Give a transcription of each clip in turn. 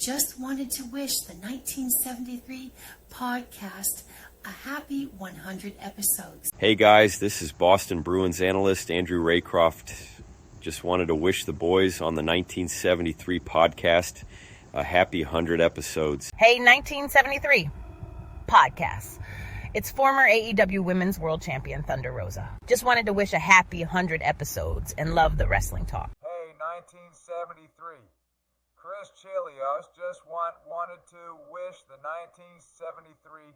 just wanted to wish the 1973 podcast a happy 100 episodes. Hey guys, this is Boston Bruins analyst Andrew Raycroft. Just wanted to wish the boys on the 1973 podcast a happy 100 episodes. Hey, 1973 podcast. It's former AEW Women's World Champion Thunder Rosa. Just wanted to wish a happy 100 episodes and love the wrestling talk. Hey, 1973. Chris Chilios just wanted to wish the 1973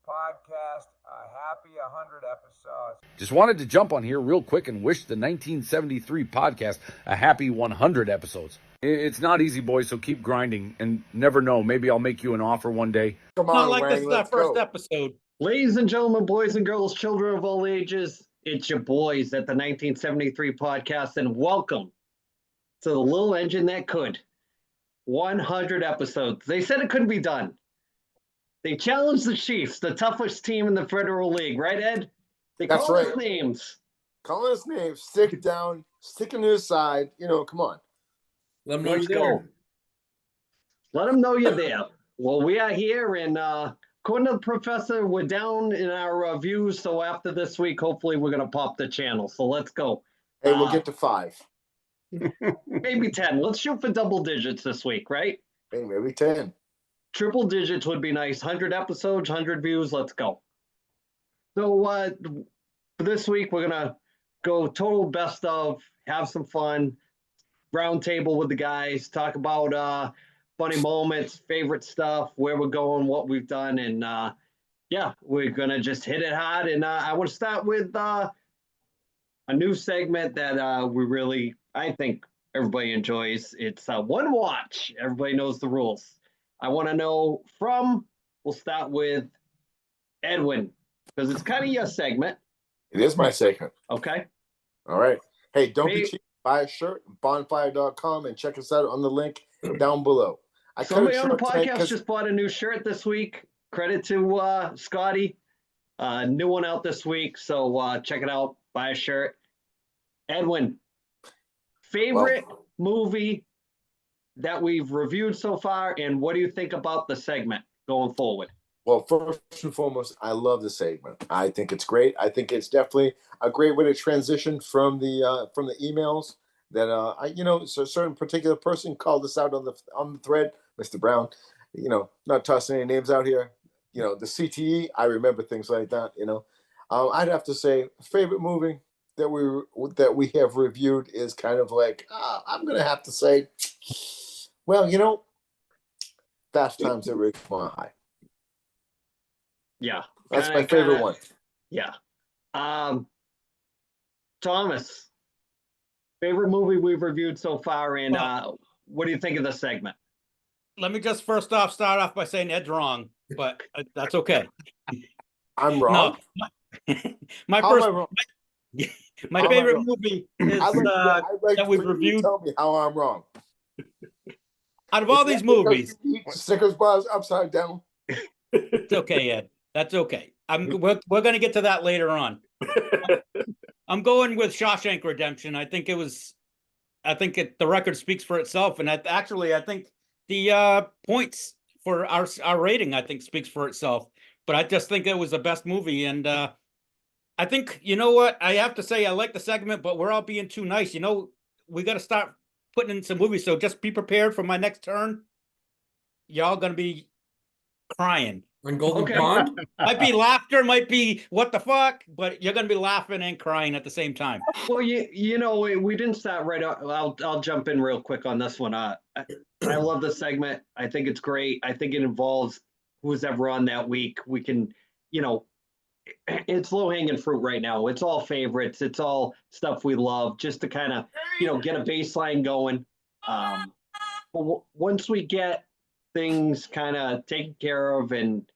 podcast a happy 100 episodes. Just wanted to jump on here real quick and wish the 1973 podcast a happy 100 episodes. It's not easy, boys, so keep grinding and never know. Maybe I'll make you an offer one day. Come on, not like Wang, this is our first episode. Ladies and gentlemen, boys and girls, children of all ages, it's your boys at the 1973 podcast, and welcome to the little engine that could. 100 episodes. They said it couldn't be done. They challenged the Chiefs, the toughest team in the Federal League, right, Ed? They call us names. Calling us names. Stick it down. Stick him to his side. Come on. Let them know you're there. Let them know you're there. Well, we are here, and according to the professor, we're down in our views. So after this week, hopefully we're going to pop the channel. So let's go. Hey, we'll get to 5. Maybe 10. Let's shoot for double digits this week, right? Hey, maybe 10. Triple digits would be nice. 100 episodes, 100 views. Let's go. So for this week, we're going to go total best of, have some fun, round table with the guys, talk about funny moments, favorite stuff, where we're going, what we've done. And we're going to just hit it hard. And I want to start with a new segment that we really, I think everybody enjoys. It's One Watch. Everybody knows the rules. I want to know we'll start with Edwin, because it's kind of your segment. It is my segment. Okay. All right. Hey, don't be cheap. Buy a shirt, bonfire.com, and check us out on the link down below. Somebody on the podcast just bought a new shirt this week. Credit to Scotty. New one out this week. So check it out. Buy a shirt. Edwin, favorite movie that we've reviewed so far, and what do you think about the segment going forward? Well, first and foremost, I love the segment. I think it's great. I think it's definitely a great way to transition from the emails that so a certain particular person called us out on the thread, Mr. Brown. Not tossing any names out here. The CTE. I remember things like that. I'd have to say favorite movie that we have reviewed is kind of like I'm gonna have to say, Fast Times at Ridgemont High. Yeah, that's my favorite one. Yeah. Thomas, favorite movie we've reviewed so far, and what do you think of the segment? Let me just start off by saying Ed's wrong, but that's okay. I'm wrong. No, my favorite movie is that we've reviewed. Tell me how I'm wrong. Out of all these movies, Snickers bars upside down. It's okay, Ed. That's okay. We're going to get to that later on. I'm going with Shawshank Redemption. I think the record speaks for itself, and I think the points for our rating speaks for itself. But I just think it was the best movie, and I think what I have to say. I like the segment, but we're all being too nice. We got to start putting in some movies. So just be prepared for my next turn. Y'all going to be crying. On Golden Pond? Might be laughter, might be what the fuck, but you're going to be laughing and crying at the same time. Well, we didn't start right up. I'll jump in real quick on this one. I love the segment. I think it's great. I think it involves who's ever on that week. We can, it's low-hanging fruit right now. It's all favorites. It's all stuff we love, just to kind of, get a baseline going. But once we get things kind of taken care of, and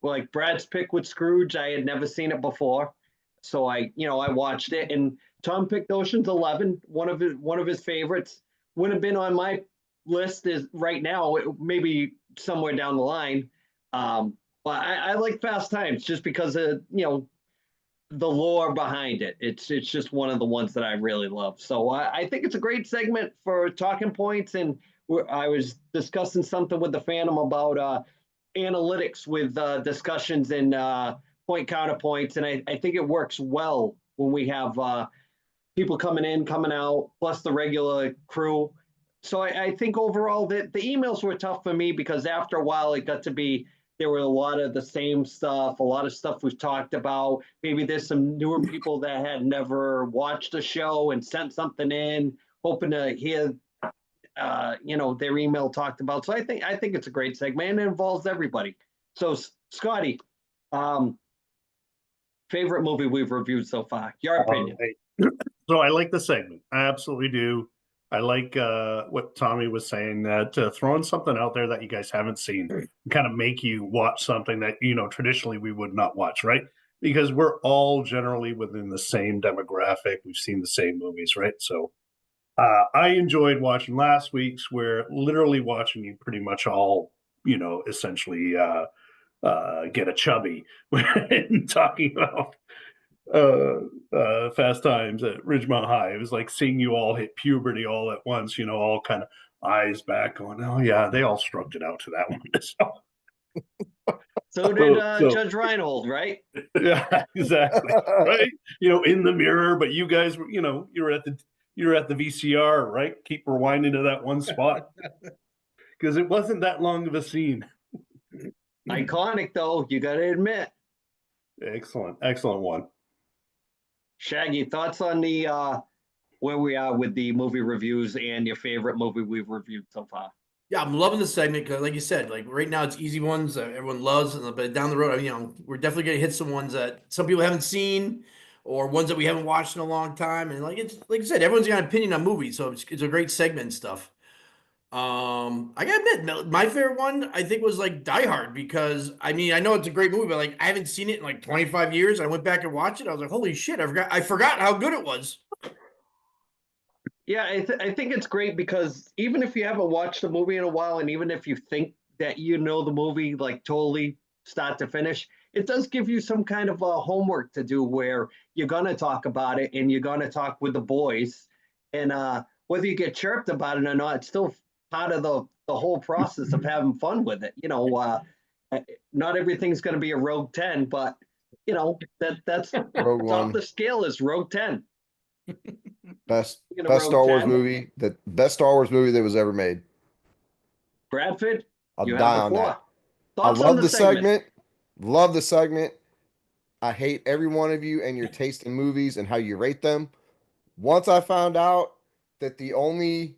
like Brad's pick with Scrooge, I had never seen it before, so I watched it, and Tom picked Ocean's 11, one of his favorites. Wouldn't have been on my list is right now, maybe somewhere down the line. But I like Fast Times just because of the lore behind it. It's just one of the ones that I really love. So I think it's a great segment for talking points, and I was discussing something with the Phantom about analytics with discussions and point counterpoints, and I think it works well when we have people coming in, coming out, plus the regular crew. So I think overall the emails were tough for me because after a while it got to be there were a lot of the same stuff, a lot of stuff we've talked about. Maybe there's some newer people that had never watched the show and sent something in, hoping to hear their email talked about. So I think it's a great segment and it involves everybody. So Scotty, favorite movie we've reviewed so far? Your opinion. So I like the segment. I absolutely do. I like what Tommy was saying, that throwing something out there that you guys haven't seen kind of make you watch something that, traditionally we would not watch, right? Because we're all generally within the same demographic. We've seen the same movies, right? So I enjoyed watching last week's, where literally watching you pretty much all, essentially get a chubby when talking about Fast Times at Ridgemont High. It was like seeing you all hit puberty all at once, all kind of eyes back going, oh yeah, they all stroked it out to that one. So did Judge Reinhold, right? Yeah, exactly. Right. In the mirror, but you guys were, you're at the VCR, right? Keep rewinding to that one spot. Because it wasn't that long of a scene. Iconic though, you gotta admit. Excellent one. Shaggy, thoughts on the where we are with the movie reviews and your favorite movie we've reviewed so far? Yeah, I'm loving the segment because, like you said, like right now it's easy ones that everyone loves, but down the road, we're definitely gonna hit some ones that some people haven't seen or ones that we haven't watched in a long time. And it's like I said, everyone's got an opinion on movies, so it's a great segment and stuff. I gotta admit, my favorite one I think was like Die Hard, because I know it's a great movie, but like I haven't seen it in like 25 years. I went back and watched it. I was like, holy shit, I forgot how good it was. Yeah, I think it's great because even if you haven't watched the movie in a while, and even if you think that the movie like totally start to finish, it does give you some kind of homework to do where you're gonna talk about it and you're gonna talk with the boys, and whether you get chirped about it or not, it's still part of the whole process of having fun with it. Not everything's going to be a Rogue 10, but that's Rogue One. off the scale is Rogue 10. Best Star Wars 10. movie, the best Star Wars movie that was ever made. Bradford, I'll you die have on the floor. that. Thoughts I love on the segment. Love the segment. I hate every one of you and your taste in movies and how you rate them. Once I found out that the only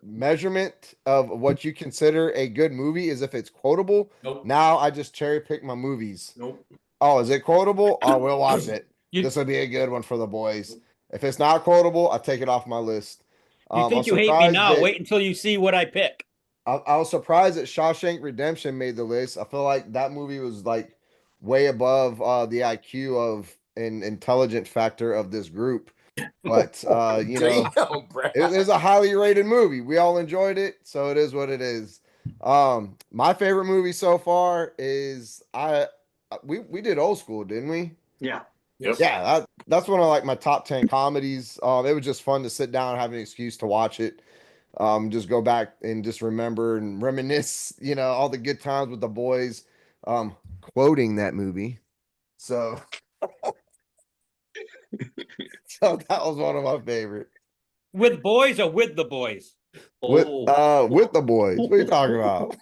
measurement of what you consider a good movie is if it's quotable. Nope. Now I just cherry pick my movies. Nope. Oh, is it quotable? Oh, we'll watch it. This will be a good one for the boys. If it's not quotable, I take it off my list. You think you hate me now? Wait until you see what I pick. I was surprised that Shawshank Redemption made the list. I feel like that movie was like way above the IQ of an intelligent factor of this group. But it's a highly rated movie. We all enjoyed it, so it is what it is. My favorite movie so far is we did Old School, didn't we? Yeah. Yep. Yeah, that's one of like my top 10 comedies. It was just fun to sit down and have an excuse to watch it. Just go back and just remember and reminisce, all the good times with the boys. Quoting that movie. So so that was one of my favorites. With boys or with the boys? With the boys. What are you talking about?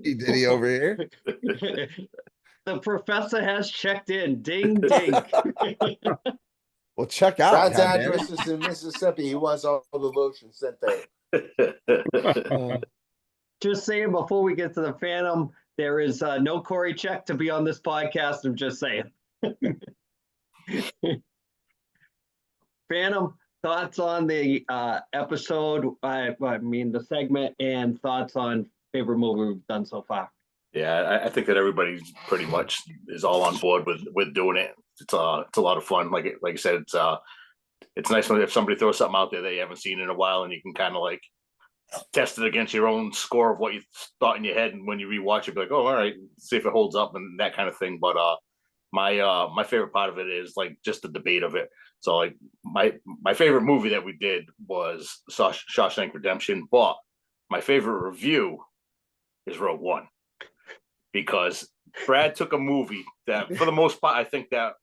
He Diddy over here. The professor has checked in. Ding ding. Well, check out. Brad's address is in Mississippi. He wants all the lotion sent there. Just saying, before we get to the Phantom, there is no Corey check to be on this podcast. I'm just saying. Phantom, thoughts on the episode, the segment, and thoughts on favorite movie we've done so far. Yeah, I think that everybody pretty much is all on board with doing it. It's a lot of fun. Like I said, it's nice when if somebody throws something out there that you haven't seen in a while, and you can kind of like test it against your own score of what you thought in your head, and when you rewatch it, be like, oh, all right, see if it holds up and that kind of thing. But my favorite part of it is like just the debate of it. So like my favorite movie that we did was Shawshank Redemption, but my favorite review is Rogue One, because Brad took a movie that, for the most part, I think that,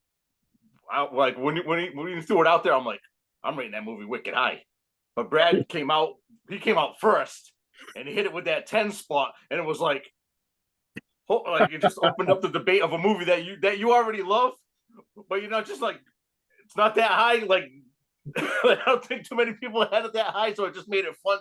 like when you threw it out there, I'm like, I'm rating that movie wicked high. But Brad came out first, and he hit it with that 10 spot, and it was like it just opened up the debate of a movie that you already love, but you're not just like, it's not that high. Like I don't think too many people had it that high, so it just made it fun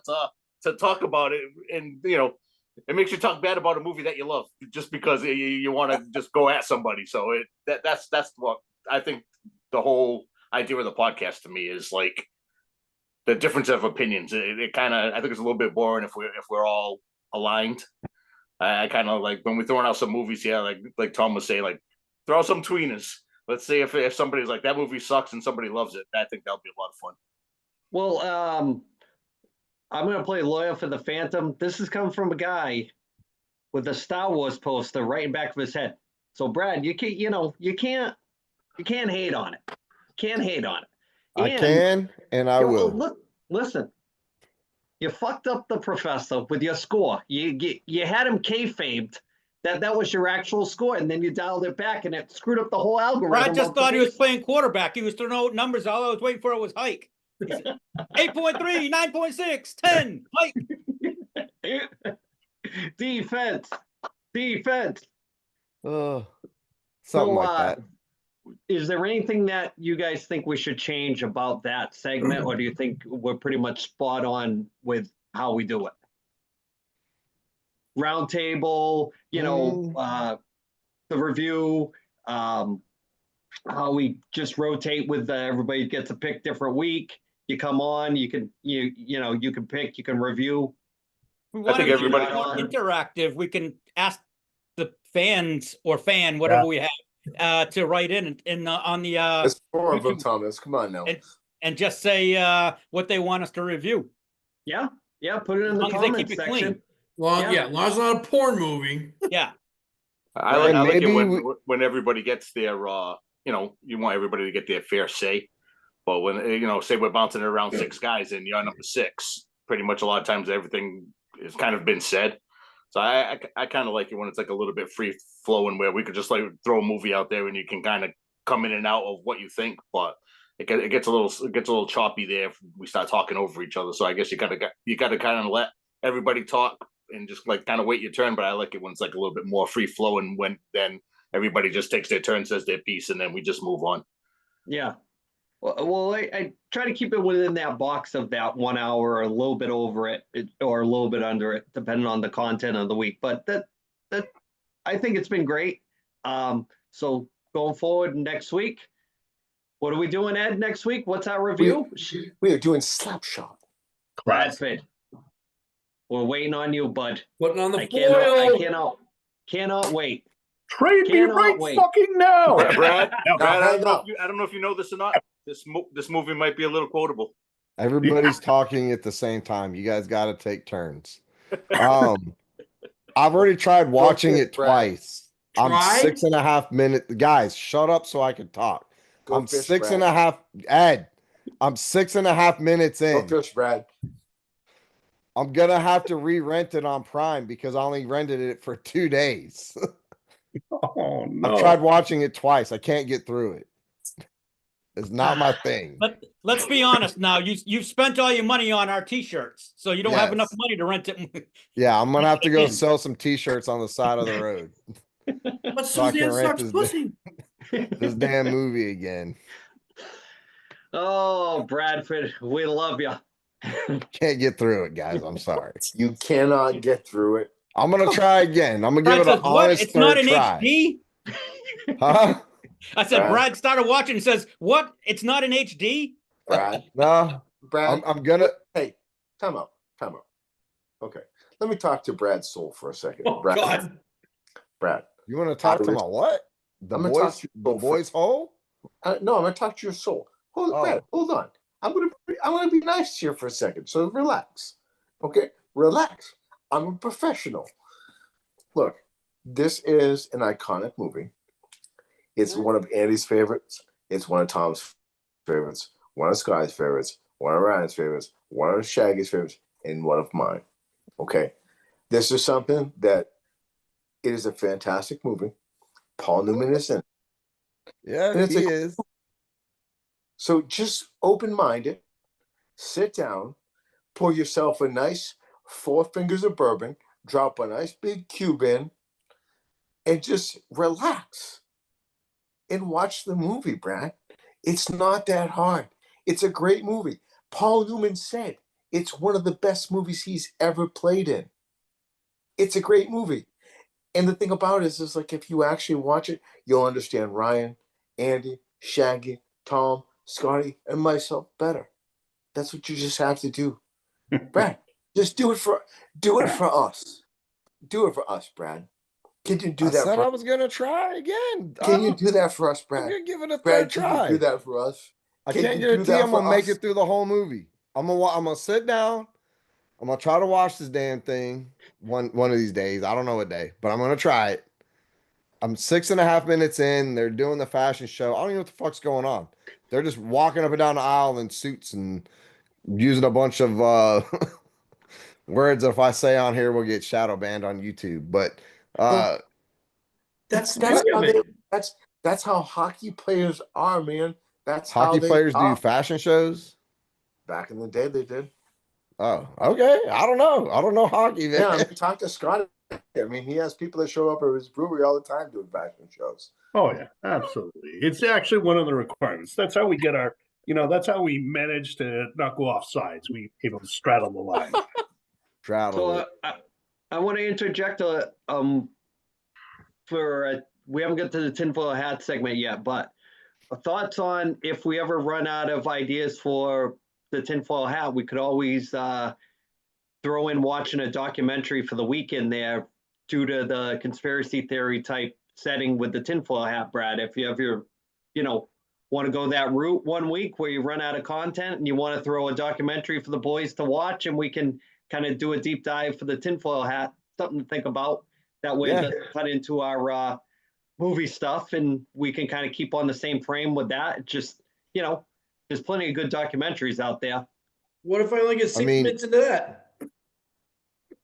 to talk about it, and it makes you talk bad about a movie that you love just because you want to just go at somebody. So that's what I think the whole idea of the podcast to me is, like, the difference of opinions. It kind of, I think it's a little bit boring if we're all aligned. I kind of like when we're throwing out some movies, like Tom was saying, like, throw out some tweeners. Let's see if somebody's like, that movie sucks and somebody loves it. I think that'll be a lot of fun. Well, I'm going to play Loyal for the Phantom. This is coming from a guy with a Star Wars poster right in back of his head. So, Brad, you can't hate on it. Can't hate on it. I can, and I will. Look, listen. You fucked up the professor with your score. You had him kayfabed that was your actual score, and then you dialed it back, and it screwed up the whole algorithm. Brad just thought he was playing quarterback. He was throwing out numbers. All I was waiting for was hike. 8.3, 9.6, 10, hike. Defense. Something like that. Is there anything that you guys think we should change about that segment, or do you think we're pretty much spot on with how we do it? Round table, the review, how we just rotate with everybody gets a pick different week. You come on, you can pick, you can review. I think everybody interactive. We can ask the fans or whatever we have to write in on the There's 4 of them, Thomas. Come on now. And just say what they want us to review. Yeah, put it in the comments section. Clean. Well, as long as it's not a porn movie. Yeah. I like it when everybody gets their you want everybody to get their fair say. But when say we're bouncing around 6 guys and you're number 6, pretty much a lot of times everything has kind of been said. So I kind of like it when it's like a little bit free flowing, where we could just like throw a movie out there and you can kind of come in and out of what you think. But it gets a little choppy there if we start talking over each other. So I guess you gotta kind of let everybody talk and just like kind of wait your turn. But I like it when it's like a little bit more free flowing, when then everybody just takes their turn, says their piece, and then we just move on. Yeah. Well, I try to keep it within that box of that 1 hour, or a little bit over it, or a little bit under it, depending on the content of the week. But that I think it's been great. So going forward next week, what are we doing, Ed? Next week, what's our review? We are doing Slapshot. Bradford, we're waiting on you, bud. Putting on the I cannot wait. Trade me right fucking now, Brad. I don't know if you know this or not. This movie might be a little quotable. Everybody's talking at the same time. You guys got to take turns. I've already tried watching it twice. I'm 6.5 minutes. Guys, shut up so I can talk. I'm 6.5. Ed, I'm 6.5 minutes in. Go fish, Brad. I'm gonna have to re-rent it on Prime because I only rented it for 2 days. Oh no! I've tried watching it twice. I can't get through it. It's not my thing. Let's be honest now. You've spent all your money on our T-shirts, so you don't have enough money to rent it. Yeah, I'm gonna have to go sell some T-shirts on the side of the road. But Suzanne sucks pussy. This damn movie again. Oh, Bradford, we love you. Can't get through it, guys. I'm sorry. You cannot get through it. I'm gonna try again. I'm gonna give it an honest It's not in try. HD. Huh? I said Brad started watching and says, "What? It's not in HD." Brad, no, Brad. I'm gonna. Hey, time out. Okay, let me talk to Brad's soul for a second. Oh, Brad, God. Brad, you want to talk to my what? The boys' hole? No, I'm gonna talk to your soul. Brad, hold on. I'm gonna be nice here for a second. So relax. Okay, relax. I'm a professional. Look, this is an iconic movie. It's one of Andy's favorites. It's one of Tom's favorites. One of Sky's favorites. One of Ryan's favorites. One of Shaggy's favorites, and one of mine. Okay, this is something that it is a fantastic movie. Paul Newman is in it. Yeah, And it's he is. So just open-minded, sit down, pour yourself a nice 4 fingers of bourbon, drop a nice big cube in, and just relax and watch the movie, Brad. It's not that hard. It's a great movie. Paul Newman said it's one of the best movies he's ever played in. It's a great movie. And the thing about it is like if you actually watch it, you'll understand Ryan, Andy, Shaggy, Tom, Scotty, and myself better. That's what you just have to do. Brad, just do it for us. Do it for us, Brad. Can you do I that said for I was gonna try again. Can you do that for us, Brad? I'm gonna give it a Brad, third can try. you do that for us? I Can can't you do guarantee that I'm for gonna make us? it through the whole movie. I'm gonna sit down. I'm gonna try to watch this damn thing one of these days. I don't know what day, but I'm gonna try it. I'm 6.5 minutes in. They're doing the fashion show. I don't even know what the fuck's going on. They're just walking up and down the aisle in suits and using a bunch of words that if I say on here will get shadow banned on YouTube. But That's the that's beauty how of it. that's how hockey players are, man. That's how hockey they players do are. fashion shows. Back in the day, they did. Oh, okay. I don't know. I don't know hockey, man. Yeah, I mean, talk to Scott. I mean, he has people that show up at his brewery all the time doing fashion shows. Oh yeah, absolutely. It's actually one of the requirements. That's how we get our, that's how we manage to not go off sides. We able to straddle the line. Straddle So I want to interject we haven't got to the tinfoil hat segment yet, but thoughts on if we ever run out of ideas for the tinfoil hat, we could always throw in watching a documentary for the weekend there due to the conspiracy theory type setting with the tinfoil hat, Brad. If you have want to go that route one week where you run out of content and you want to throw a documentary for the boys to watch and we can kind of do a deep dive for the tinfoil hat, something to think about. That way it doesn't cut into our movie stuff and we can kind of keep on the same frame with that. Just, there's plenty of good documentaries out there. What if I only get 6 minutes into that?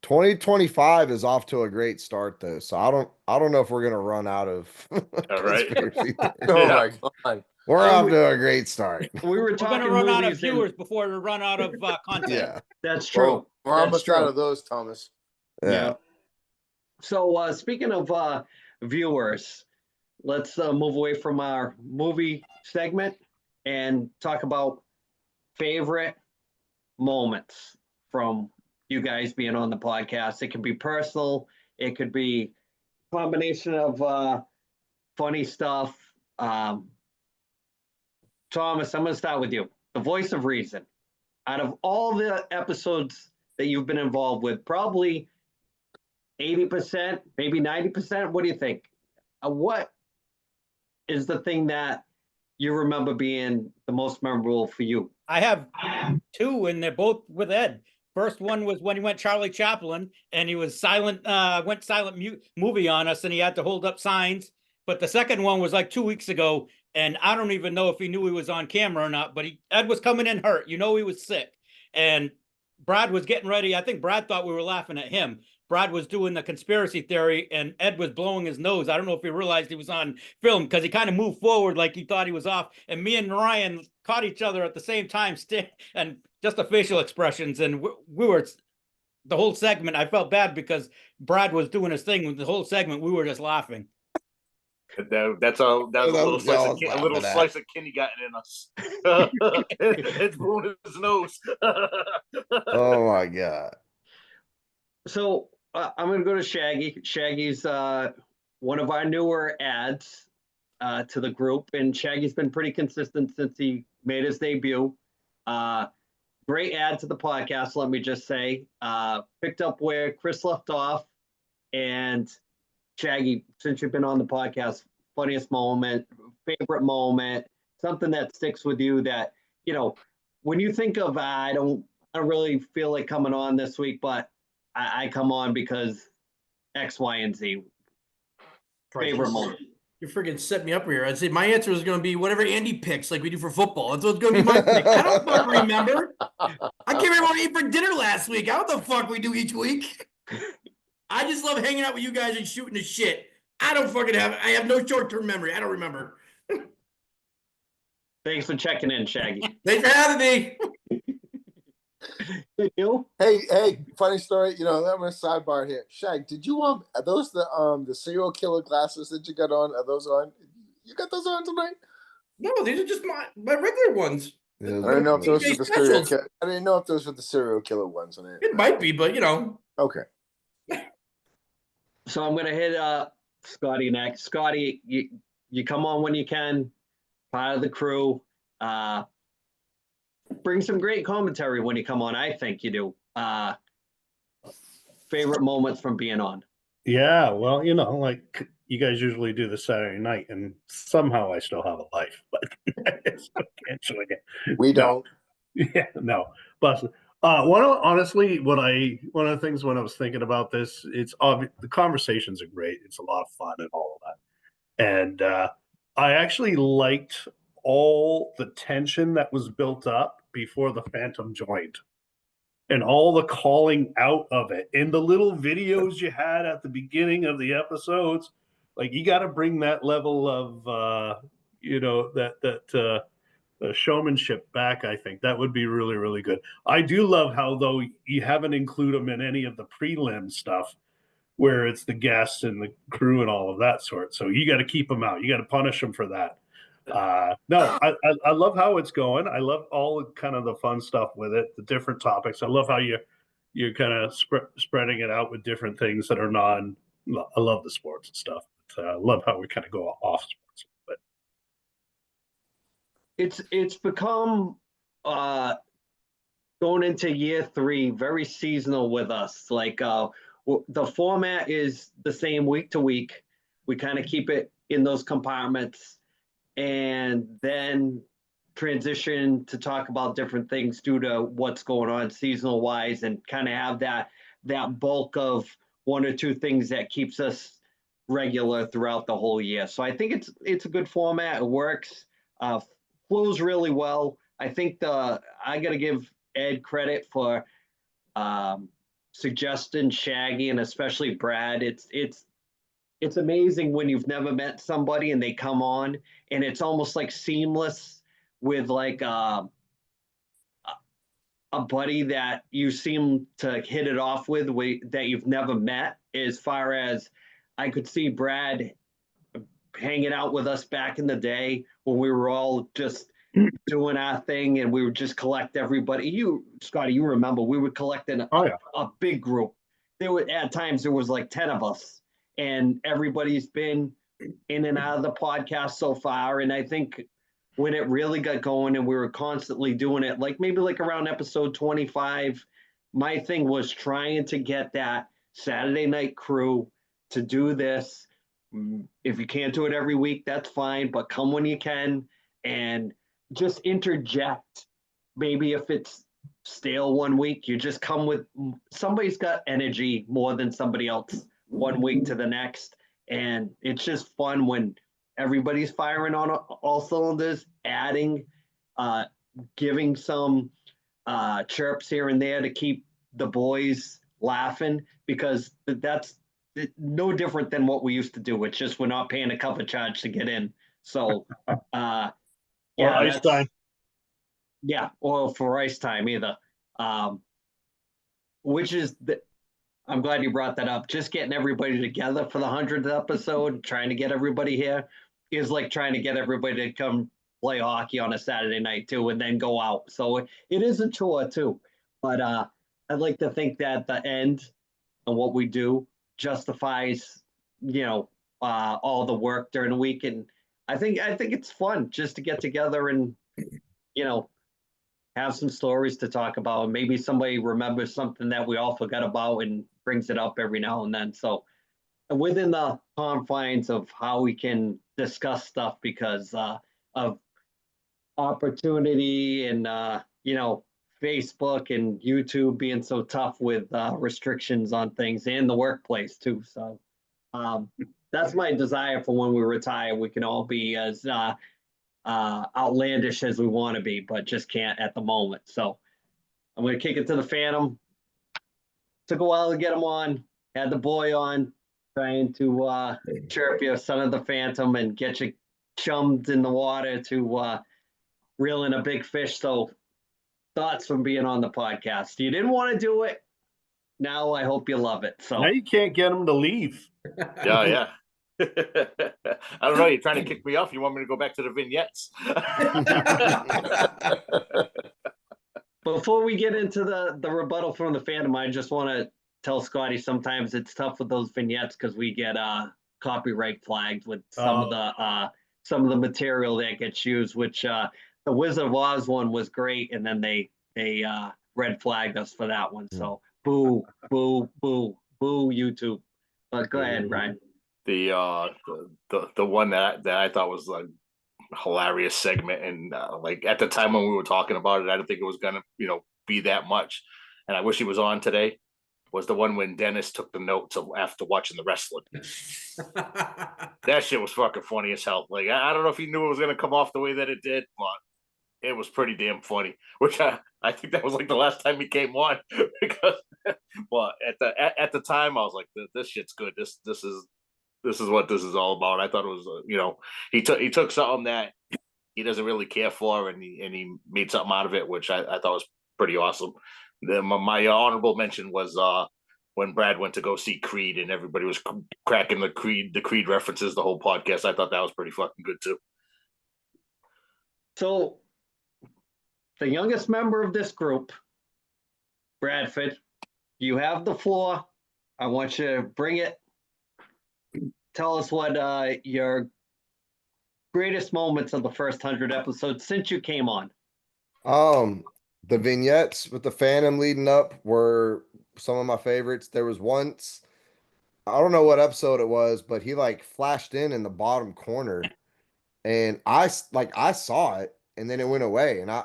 2025 is off to a great start though. So I don't know if we're gonna run out of All right. Oh my God. We're off to a great start. We were We're going to talking run out of movies and- viewers before we run out of content. Yeah. That's true. Well, we're That's almost true. out of those, Thomas. Yeah. So speaking of viewers, let's move away from our movie segment and talk about favorite moments from you guys being on the podcast. It can be personal. It could be a combination of funny stuff. Thomas, I'm going to start with you. The voice of reason. Out of all the episodes that you've been involved with, probably 80%, maybe 90%. What do you think? What is the thing that you remember being the most memorable for you? I have two, and they're both with Ed. First one was when he went Charlie Chaplin, and he was went silent movie on us, and he had to hold up signs. But the second one was like 2 weeks ago, and I don't even know if he knew he was on camera or not, but Ed was coming in hurt. He was sick. And Brad was getting ready. I think Brad thought we were laughing at him. Brad was doing the conspiracy theory, and Ed was blowing his nose. I don't know if he realized he was on film because he kind of moved forward like he thought he was off. And me and Ryan caught each other at the same time, and just the facial expressions. And we were, the whole segment, I felt bad because Brad was doing his thing with the whole segment. We were just laughing. That's a little slice of kindergarten in us. It's blowing his nose. Oh my God. So I'm going to go to Shaggy. Shaggy's one of our newer ads to the group, and Shaggy's been pretty consistent since he made his debut. Great ad to the podcast, let me just say. Picked up where Chris left off, and Shaggy, since you've been on the podcast, funniest moment, favorite moment, something that sticks with you that, when you think of, I don't really feel like coming on this week, but I come on because X, Y, and Z. Favorite moment. You're freaking setting me up here. I'd say my answer is going to be whatever Andy picks, like we do for football. That's what's going to be my pick. I don't fucking remember. I can't remember what we ate for dinner last week. How the fuck we do each week? I just love hanging out with you guys and shooting the shit. I have no short-term memory. I don't remember. Thanks for checking in, Shaggy. Thanks for having me. Hey, funny story. You know, I'm gonna sidebar here. Shag, did you are those the serial killer glasses that you got on? Are those on? You got those on tonight? No, these are just my regular ones. I didn't know if those were the serial killer. I didn't know if those were the serial killer ones on it. It might be, but you know. Okay. So I'm gonna hit Scotty next. Scotty, you come on when you can, part of the crew. Bring some great commentary when you come on. I think you do. Favorite moments from being on? Yeah, well, you know, like you guys usually do the Saturday night, and somehow I still have a life, but occasionally we don't. Yeah, no. But one of the things when I was thinking about this, it's obvious the conversations are great. It's a lot of fun and all of that, and I actually liked all the tension that was built up before the Phantom joined. And all the calling out of it in the little videos you had at the beginning of the episodes, like you got to bring that level of, showmanship back. I think that would be really, really good. I do love how though you haven't included them in any of the prelim stuff, where it's the guests and the crew and all of that sort. So you got to keep them out. You got to punish them for that. No, I love how it's going. I love all the kind of the fun stuff with it, the different topics. I love how you're kind of spreading it out with different things that are non. I love the sports and stuff. But, I love how we kind of go off sports. But it's become going into year 3 very seasonal with us. Like the format is the same week to week. We kind of keep it in those compartments, and then transition to talk about different things due to what's going on seasonal wise, and kind of have that bulk of 1 or 2 things that keeps us regular throughout the whole year. So I think it's a good format. It works, flows really well. I think I got to give Ed credit for suggesting Shaggy and especially Brad. It's amazing when you've never met somebody and they come on, and it's almost like seamless with like a buddy that you seem to hit it off with that you've never met. As far as I could see Brad hanging out with us back in the day when we were all just doing our thing and we would just collect everybody. Scotty, you remember we would collect a big group. At times there was like 10 of us. And everybody's been in and out of the podcast so far. And I think when it really got going and we were constantly doing it, like maybe like around episode 25, my thing was trying to get that Saturday night crew to do this. If you can't do it every week, that's fine, but come when you can and just interject. Maybe if it's stale one week, you just come with somebody's got energy more than somebody else. 1 week to the next, and it's just fun when everybody's firing on all cylinders, adding, giving some chirps here and there to keep the boys laughing, because that's no different than what we used to do. It's just we're not paying a cover charge to get in. So or ice time. Yeah, or for ice time either. Which is I'm glad you brought that up. Just getting everybody together for the 100th episode, trying to get everybody here, is like trying to get everybody to come play hockey on a Saturday night too, and then go out. So it is a chore too. But I'd like to think that the end and what we do justifies, all the work during the week. And I think it's fun just to get together and, have some stories to talk about. And maybe somebody remembers something that we all forgot about and brings it up every now and then. So within the confines of how we can discuss stuff because of opportunity and, Facebook and YouTube being so tough with restrictions on things and the workplace too. So That's my desire for when we retire. We can all be as outlandish as we want to be, but just can't at the moment. So I'm going to kick it to the Phantom. Took a while to get him on. Had the boy on, trying to chirp your son of the Phantom and get you chummed in the water to reel in a big fish. So thoughts from being on the podcast. You didn't want to do it. Now I hope you love it. So Now you can't get them to leave. Yeah. I don't know. You're trying to kick me off. You want me to go back to the vignettes? before we get into the rebuttal from the Phantom, I just want to tell Scotty sometimes it's tough with those vignettes because we get copyright flagged with some of the material that gets used. Which the Wizard of Oz one was great, and then they red flagged us for that one. So boo, boo, boo, boo, YouTube. But go ahead, Brian. The one that I thought was like hilarious segment, and like at the time when we were talking about it, I didn't think it was gonna be that much, and I wish he was on today. Was the one when Dennis took the notes after watching the wrestling. That shit was fucking funny as hell. Like I don't know if he knew it was gonna come off the way that it did, but it was pretty damn funny. Which I think that was like the last time he came on because, well, at the time I was like, this shit's good. This is what this is all about. I thought it was, he took something that he doesn't really care for, and he made something out of it, which I thought was pretty awesome. My honorable mention was when Brad went to go see Creed, and everybody was cracking the Creed references the whole podcast. I thought that was pretty fucking good too. So, the youngest member of this group, Bradford, you have the floor. I want you to bring it. Tell us what your greatest moments of the first 100 episodes since you came on. The vignettes with the Phantom leading up were some of my favorites. There was once, I don't know what episode it was, but he like flashed in the bottom corner, and I saw it, and then it went away, and I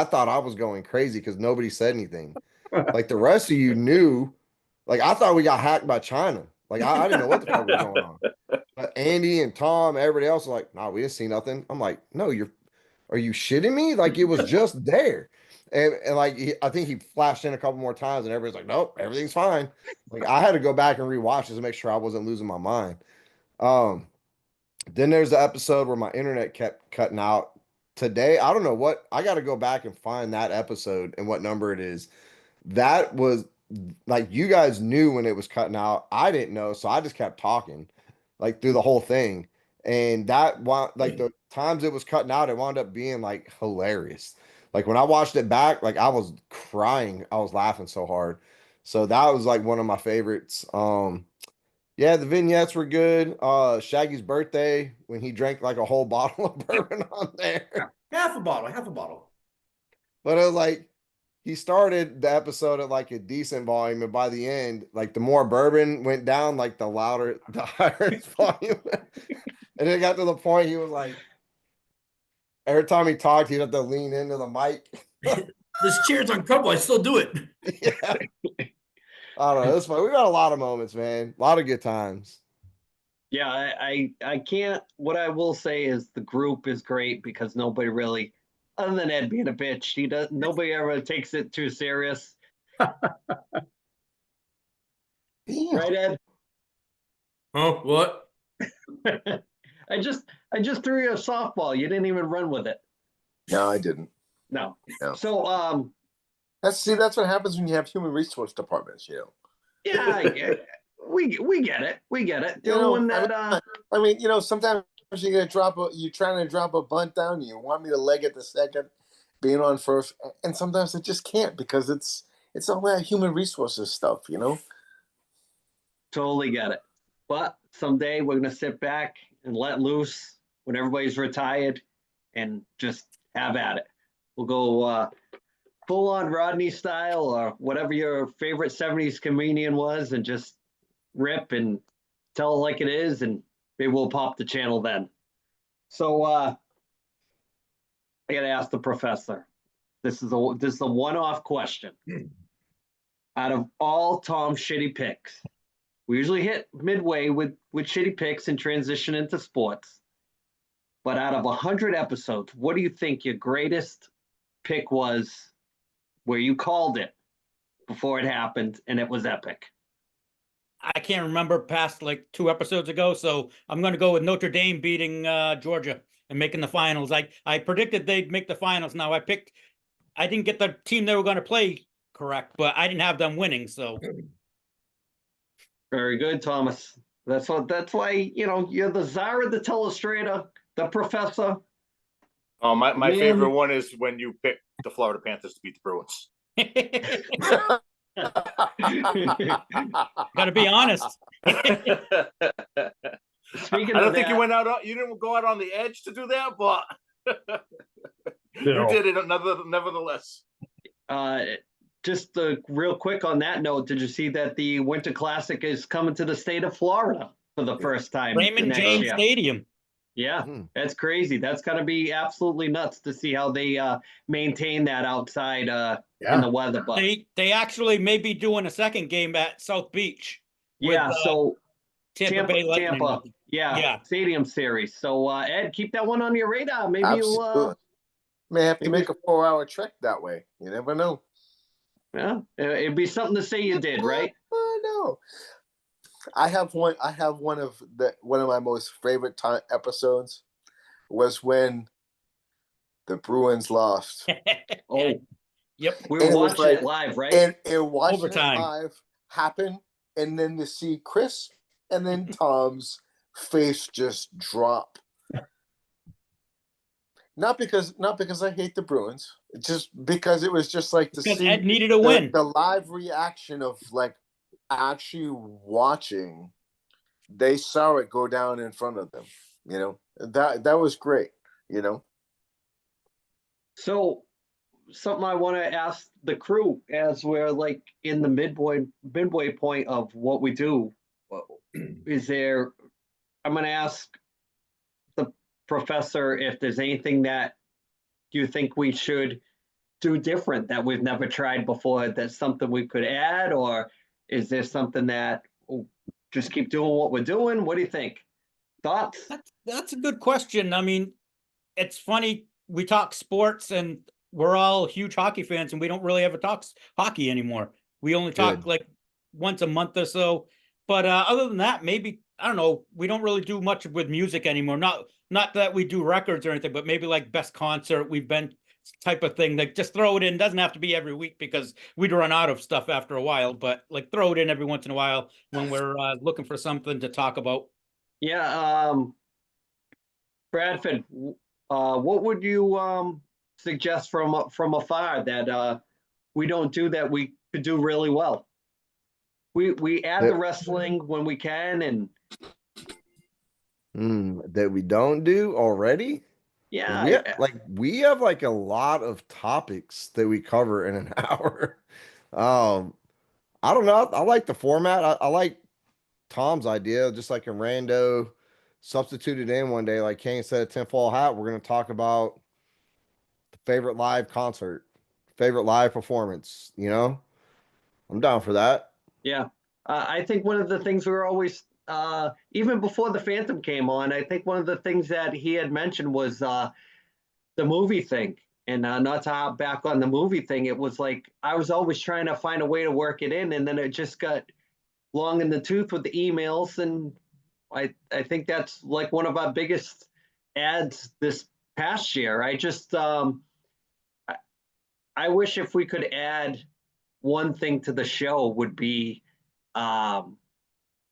thought I was going crazy because nobody said anything. Like the rest of you knew, like I thought we got hacked by China. Like I didn't know what the fuck was going on. But Andy and Tom, everybody else was like, "No, we didn't see nothing." I'm like, "No, are you shitting me? Like it was just there." And like I think he flashed in a couple more times, and everybody's like, "Nope, everything's fine." Like I had to go back and rewatch it to make sure I wasn't losing my mind. Then there's the episode where my internet kept cutting out. Today, I don't know what, I got to go back and find that episode and what number it is. That was like you guys knew when it was cutting out. I didn't know, so I just kept talking like through the whole thing. And like the times it was cutting out, it wound up being like hilarious. Like when I watched it back, like I was crying. I was laughing so hard. So that was like one of my favorites. Yeah, the vignettes were good. Shaggy's birthday when he drank like a whole bottle of bourbon on there. Half a bottle. But it was like he started the episode at like a decent volume, and by the end, like the more bourbon went down, like the higher his volume. And it got to the point he was like, every time he talked, he'd have to lean into the mic. This chair's uncomfortable. I still do it. Yeah. I don't know. It's fun. We got a lot of moments, man. A lot of good times. Yeah, I can't. What I will say is the group is great because nobody really, other than Ed being a bitch, nobody ever takes it too serious. Right, Ed? Oh, what? I just threw you a softball. You didn't even run with it. No, I didn't. No. No. So that's what happens when you have human resource departments, Yeah, we get it. We get it. I mean, sometimes you're trying to drop a bunt down, you want me to leg it the second, being on first, and sometimes it just can't because it's all that human resources stuff, Totally get it. But someday we're gonna sit back and let loose when everybody's retired and just have at it. We'll go full on Rodney style or whatever your favorite 70s comedian was and just rip and tell it like it is, and maybe we'll pop the channel then. So I gotta ask the professor. This is a one-off question. Out of all Tom's shitty picks, We usually hit midway with shitty picks and transition into sports. But out of 100 episodes, what do you think your greatest pick was where you called it before it happened and it was epic? I can't remember past like 2 episodes ago, so I'm going to go with Notre Dame beating Georgia and making the finals. I predicted they'd make the finals. Now I didn't get the team they were going to play correct, but I didn't have them winning. So Very good, Thomas. That's why, you're the czar of the telestrator, the professor. Oh, my Man. favorite one is when you pick the Florida Panthers to beat the Bruins. Got to be honest. Speaking I don't of think that, you didn't go out on the edge to do that, but No. you did it nevertheless. just real quick on that note, did you see that the Winter Classic is coming to the state of Florida for the first time Raymond next James year? Stadium. Yeah, that's crazy. That's going to be absolutely nuts to see how they maintain that outside in the weather. But They actually may be doing a second game at South Beach. yeah, with, so Tampa Bay Lightning. Tampa, yeah, Stadium Series. So Ed, keep that one on your radar. Maybe Absolutely. May have to make a 4-hour trek that way. You never know. Yeah, it'd be something to say you did, right? No. I have one of my most favorite episodes was when the Bruins lost. Oh, yep. We were watching it live, right? And watching Overtime. it live happen, and then to see Chris and then Tom's face just drop. Not because I hate the Bruins, just because it was just like to Because see Ed needed a win. the live reaction of like actually watching. They saw it go down in front of them. That was great. So something I want to ask the crew as we're like in the midway point of what we do is there. I'm going to ask the professor if there's anything that you think we should do different that we've never tried before. That's something we could add, or is there something that just keep doing what we're doing? What do you think? Thoughts? That's a good question. I mean, it's funny. We talk sports and we're all huge hockey fans and we don't really ever talk hockey anymore. We only talk like once a month or so. But other than that, maybe, I don't know, we don't really do much with music anymore. Not that we do records or anything, but maybe like best concert we've been type of thing. Like just throw it in. Doesn't have to be every week because we'd run out of stuff after a while, but like throw it in every once in a while when we're looking for something to talk about. Yeah, Bradford, what would you suggest from afar that we don't do that we could do really well? We add the wrestling when we can, and that we don't do already. Yeah, we have like a lot of topics that we cover in an hour. I don't know. I like the format. I like Tom's idea, just like a rando substituted in one day, like Kane said, a tinfoil hat. We're going to talk about the favorite live concert, favorite live performance. I'm down for that. Yeah. I think one of the things we were always, even before the Phantom came on, I think one of the things that he had mentioned was the movie thing. And not to hop back on the movie thing, it was like I was always trying to find a way to work it in, and then it just got long in the tooth with the emails. And I think that's like one of our biggest ads this past year. I just I wish if we could add one thing to the show would be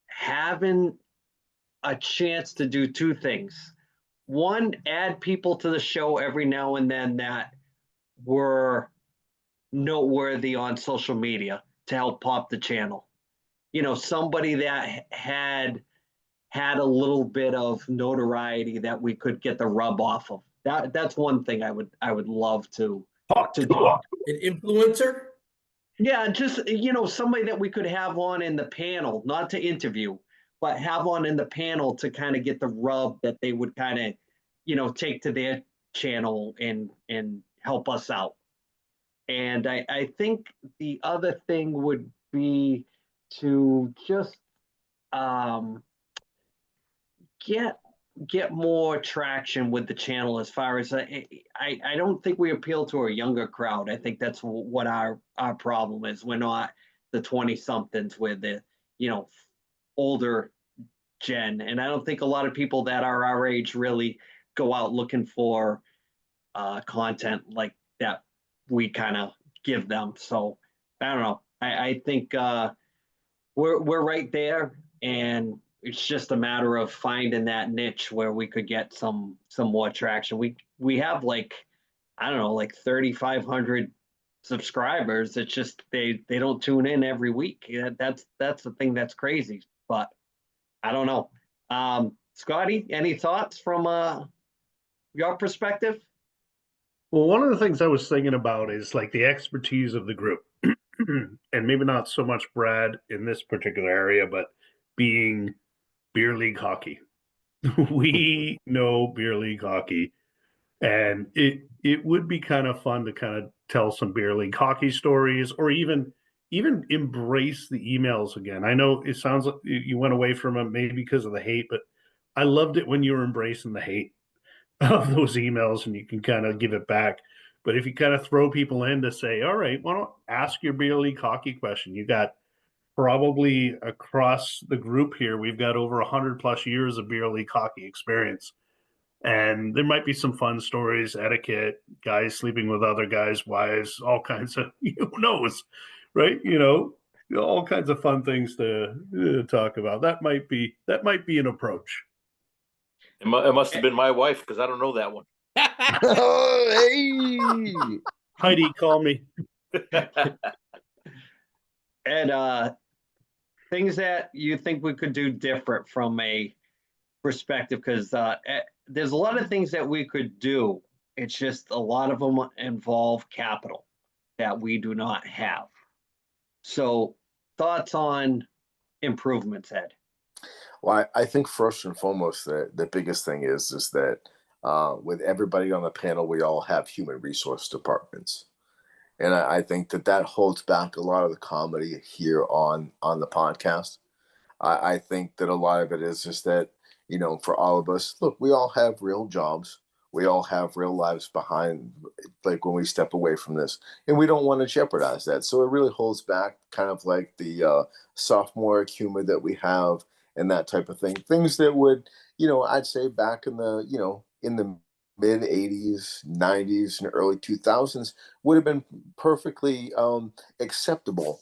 having a chance to do two things. One, add people to the show every now and then that were noteworthy on social media to help pop the channel. Somebody that had a little bit of notoriety that we could get the rub off of. That's one thing I would love to do. An influencer? Yeah, just somebody that we could have on in the panel, not to interview, but have on in the panel to kind of get the rub that they would kind of, take to their channel and help us out. And I think the other thing would be to just um, get more traction with the channel. As far as I don't think we appeal to a younger crowd. I think that's what our problem is. We're not the 20 somethings, with the older gen, and I don't think a lot of people that are our age really go out looking for content like that we kind of give them. So I don't know. I think we're right there, and it's just a matter of finding that niche where we could get some more traction. We have like, I don't know, like 3,500 subscribers. It's just they don't tune in every week. That's the thing that's crazy. But I don't know. Scotty, any thoughts from your perspective? Well, one of the things I was thinking about is like the expertise of the group. And maybe not so much Brad in this particular area, but being beer league hockey. We know beer league hockey, and it would be kind of fun to kind of tell some beer league hockey stories, or even embrace the emails again. I know it sounds like you went away from them maybe because of the hate, but I loved it when you were embracing the hate of those emails, and you can kind of give it back. But if you kind of throw people in to say, all right, why don't ask your beer league hockey question? You got probably across the group here, we've got over 100 plus years of beer league hockey experience. And there might be some fun stories, etiquette, guys sleeping with other guys' wives, all kinds of, who knows, right? All kinds of fun things to talk about. That might be an approach. It must have been my wife, because I don't know that one. Oh, hey. Heidi, call me. And things that you think we could do different from a perspective, because there's a lot of things that we could do. It's just a lot of them involve capital that we do not have. So, thoughts on improvements, Ed? Well, I think first and foremost, the biggest thing is that with everybody on the panel, we all have human resource departments, and I think that holds back a lot of the comedy here on the podcast. I think that a lot of it is just that, for all of us, look, we all have real jobs. We all have real lives behind, like when we step away from this, and we don't want to jeopardize that. So it really holds back kind of like the sophomore humor that we have and that type of thing. Things that would, I'd say back in the mid 80s, 90s, and early 2000s would have been perfectly acceptable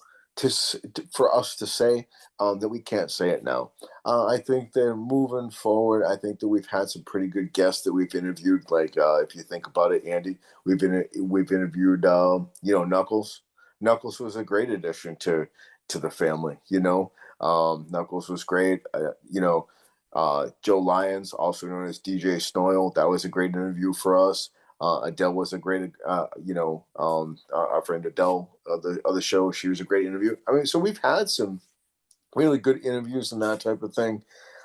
for us to say that we can't say it now. I think that moving forward, I think that we've had some pretty good guests that we've interviewed. Like if you think about it, Andy, we've interviewed Knuckles. Knuckles was a great addition to the family. Knuckles was great. Joe Lyons, also known as DJ Snoil, that was a great interview for us. Adele was a great, our friend Adele of the show. She was a great interview. I mean, so we've had some really good interviews and that type of thing.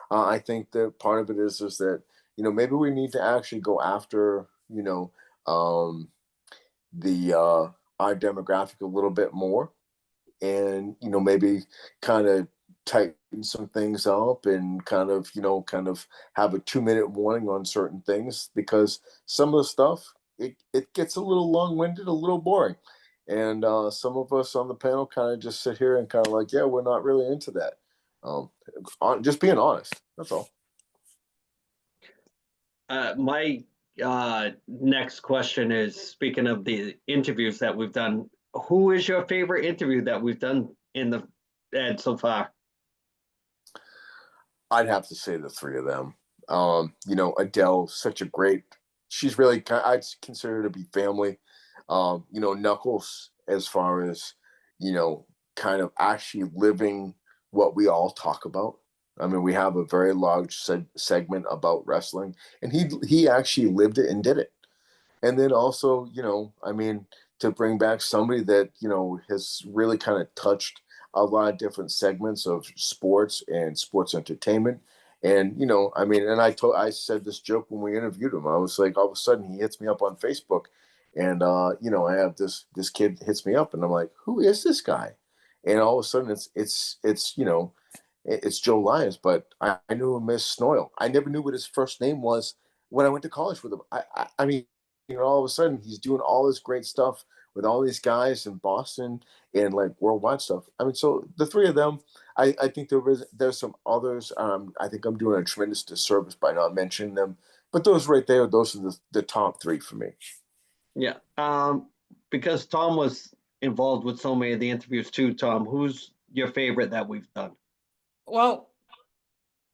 I think that part of it is that maybe we need to actually go after the our demographic a little bit more, and maybe kind of tighten some things up and kind of have a 2-minute warning on certain things, because some of the stuff it gets a little long-winded, a little boring, and some of us on the panel kind of just sit here and kind of like, yeah, we're not really into that. Just being honest, that's all. My next question is, speaking of the interviews that we've done, who is your favorite interview that we've done in the Ed so far? I'd have to say the three of them. Adele, such a great. She's really. I'd consider her to be family. Knuckles, as far as kind of actually living what we all talk about. I mean, we have a very large segment about wrestling, and he actually lived it and did it. And then also, I mean, to bring back somebody that has really kind of touched a lot of different segments of sports and sports entertainment. And I mean, and I said this joke when we interviewed him. I was like, all of a sudden he hits me up on Facebook, and I have this kid hits me up, and I'm like, who is this guy? And all of a sudden it's it's Joe Lyons, but I knew him as Snoil. I never knew what his first name was when I went to college with him. I mean, all of a sudden he's doing all this great stuff with all these guys in Boston and like worldwide stuff. I mean, so the three of them, I think there's some others. I think I'm doing a tremendous disservice by not mentioning them, but those right there, those are the top three for me. Yeah. Because Tom was involved with so many of the interviews too, Tom, who's your favorite that we've done? Well,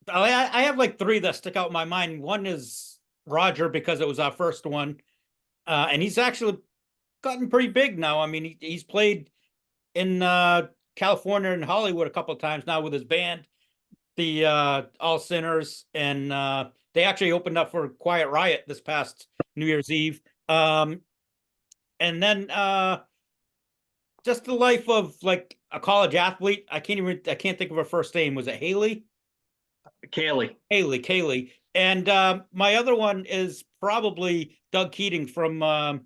I have like three that stick out in my mind. One is Roger because it was our first one. And he's actually gotten pretty big now. I mean, he's played in California and Hollywood a couple of times now with his band, the All Sinners, and they actually opened up for Quiet Riot this past New Year's Eve. And then just the life of like a college athlete. I can't think of her first name. Was it Haley? Kaylee. And my other one is probably Doug Keating from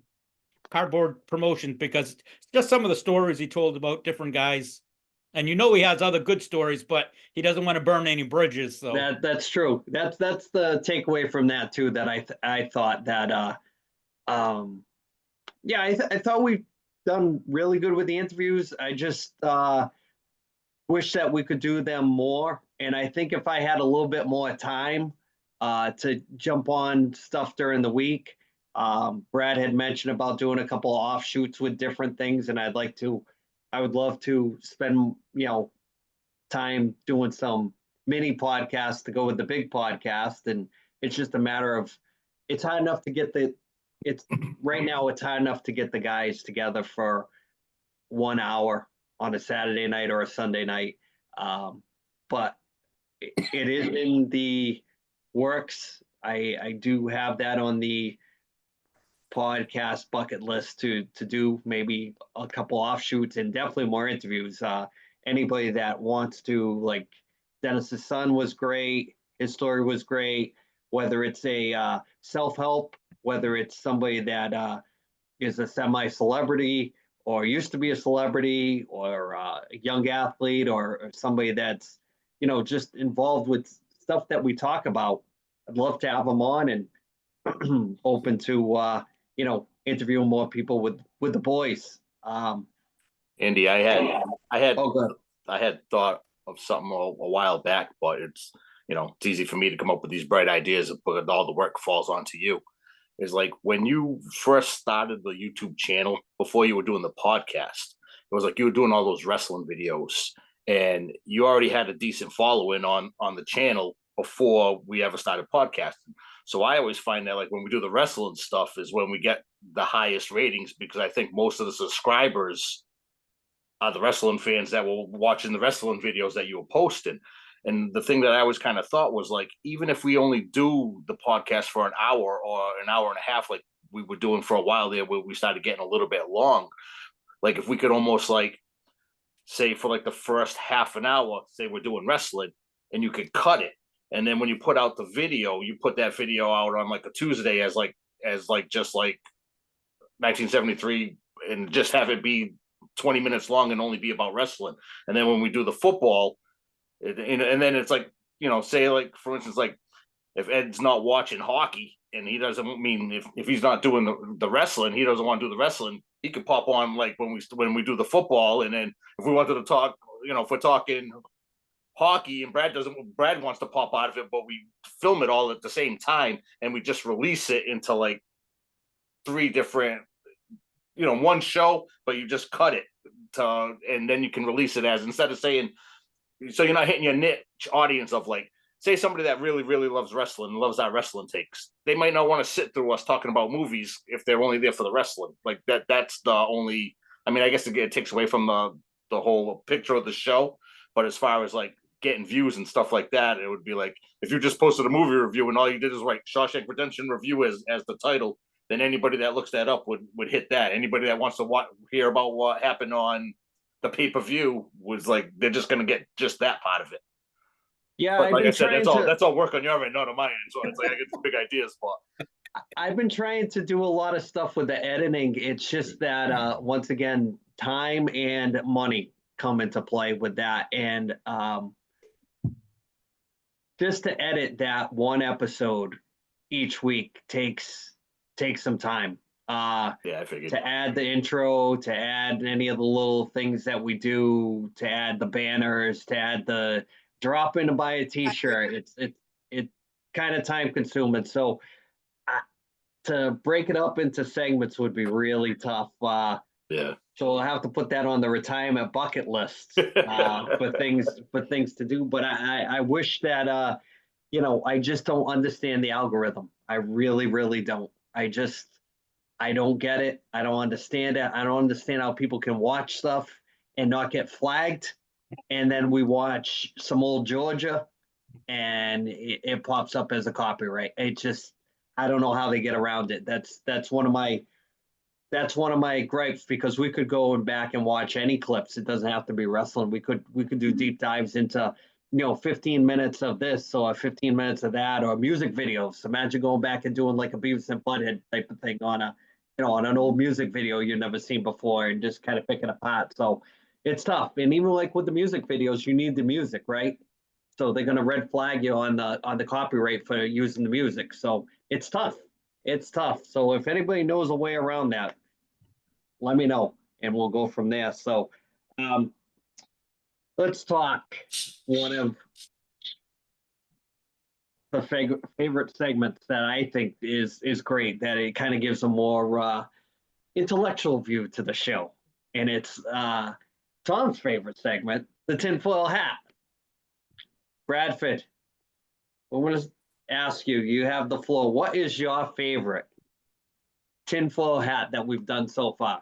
Cardboard Promotions, because just some of the stories he told about different guys. And he has other good stories, but he doesn't want to burn any bridges. So that's true. That's the takeaway from that too. That I thought that I thought we've done really good with the interviews. I just wish that we could do them more. And I think if I had a little bit more time to jump on stuff during the week, Brad had mentioned about doing a couple of offshoots with different things, and I would love to spend time doing some mini podcasts to go with the big podcast. And it's just a matter of right now it's hard enough to get the guys together for 1 hour on a Saturday night or a Sunday night. But it is in the works. I do have that on the podcast bucket list to do maybe a couple offshoots and definitely more interviews. Anybody that wants to, like Dennis's son was great. His story was great. Whether it's a self-help, whether it's somebody that is a semi-celebrity or used to be a celebrity, or a young athlete, or somebody that's, just involved with stuff that we talk about, I'd love to have them on, and open to, interviewing more people with the boys. Andy, I had Oh, good. I had thought of something a while back, but it's easy for me to come up with these bright ideas, but all the work falls onto you. Is like when you first started the YouTube channel, before you were doing the podcast, it was like you were doing all those wrestling videos, and you already had a decent following on the channel before we ever started podcasting. So I always find that like when we do the wrestling stuff is when we get the highest ratings, because I think most of the subscribers are the wrestling fans that were watching the wrestling videos that you were posting. And the thing that I always kind of thought was like, even if we only do the podcast for an hour or an hour and a half, like we were doing for a while there, where we started getting a little bit long, like if we could almost like say for like the first half an hour, say we're doing wrestling, and you could cut it. And then when you put out the video, you put that video out on like a Tuesday as just like 1973, and just have it be 20 minutes long and only be about wrestling. And then when we do the football, and then it's like, say like, for instance, like if Ed's not watching hockey and he doesn't mean if he's not doing the wrestling, he doesn't want to do the wrestling, he could pop on like when we do the football. And then if we wanted to talk, if we're talking hockey and Brad wants to pop out of it, but we film it all at the same time and we just release it into like 3 different, one show, but you just cut it and then you can release it as, instead of saying, so you're not hitting your niche audience of like, say somebody that really, really loves wrestling and loves our wrestling takes. They might not want to sit through us talking about movies if they're only there for the wrestling. Like that's the only, I mean, I guess it takes away from the whole picture of the show. But as far as like getting views and stuff like that, it would be like, if you just posted a movie review and all you did is write Shawshank Redemption review as the title, then anybody that looks that up would hit that. Anybody that wants to hear about what happened on the pay-per-view was like, they're just going to get just that part of it. Yeah, but like I said, that's all work on your end, not on my end. So it's like I get some big ideas, but I've been trying to do a lot of stuff with the editing. It's just that once again, time and money come into play with that. And just to edit that one episode each week takes some time. Yeah, I figured. To add the intro, to add any of the little things that we do, to add the banners, to add the drop in to buy a T-shirt. It's kind of time consuming. So to break it up into segments would be really tough. Yeah. So I'll have to put that on the retirement bucket list for things to do. But I wish that I just don't understand the algorithm. I really, really don't. I don't get it. I don't understand it. I don't understand how people can watch stuff and not get flagged. And then we watch some old Georgia and it pops up as a copyright. I don't know how they get around it. That's one of my gripes, because we could go back and watch any clips. It doesn't have to be wrestling. We could do deep dives into 15 minutes of this or 15 minutes of that, or music videos. Imagine going back and doing like a Beavis and Butthead type of thing on on an old music video you've never seen before, and just kind of pick it apart. So it's tough. And even like with the music videos, you need the music, right? So they're gonna red flag you on the copyright for using the music. So it's tough. It's tough. So if anybody knows a way around that, let me know, and we'll go from there. So let's talk one of the favorite segments that I think is great, that it kind of gives a more intellectual view to the show. And it's Tom's favorite segment, the tinfoil hat. Bradford, I'm going to ask you, you have the floor. What is your favorite tinfoil hat that we've done so far?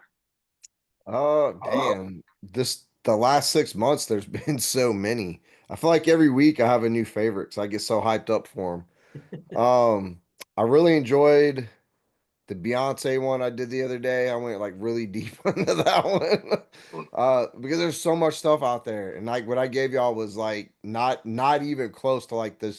Oh, damn. The last 6 months, there's been so many. I feel like every week I have a new favorite because I get so hyped up for them. I really enjoyed the Beyonce one I did the other day. I went like really deep into that one. Because there's so much stuff out there. And like what I gave y'all was like not even close to like the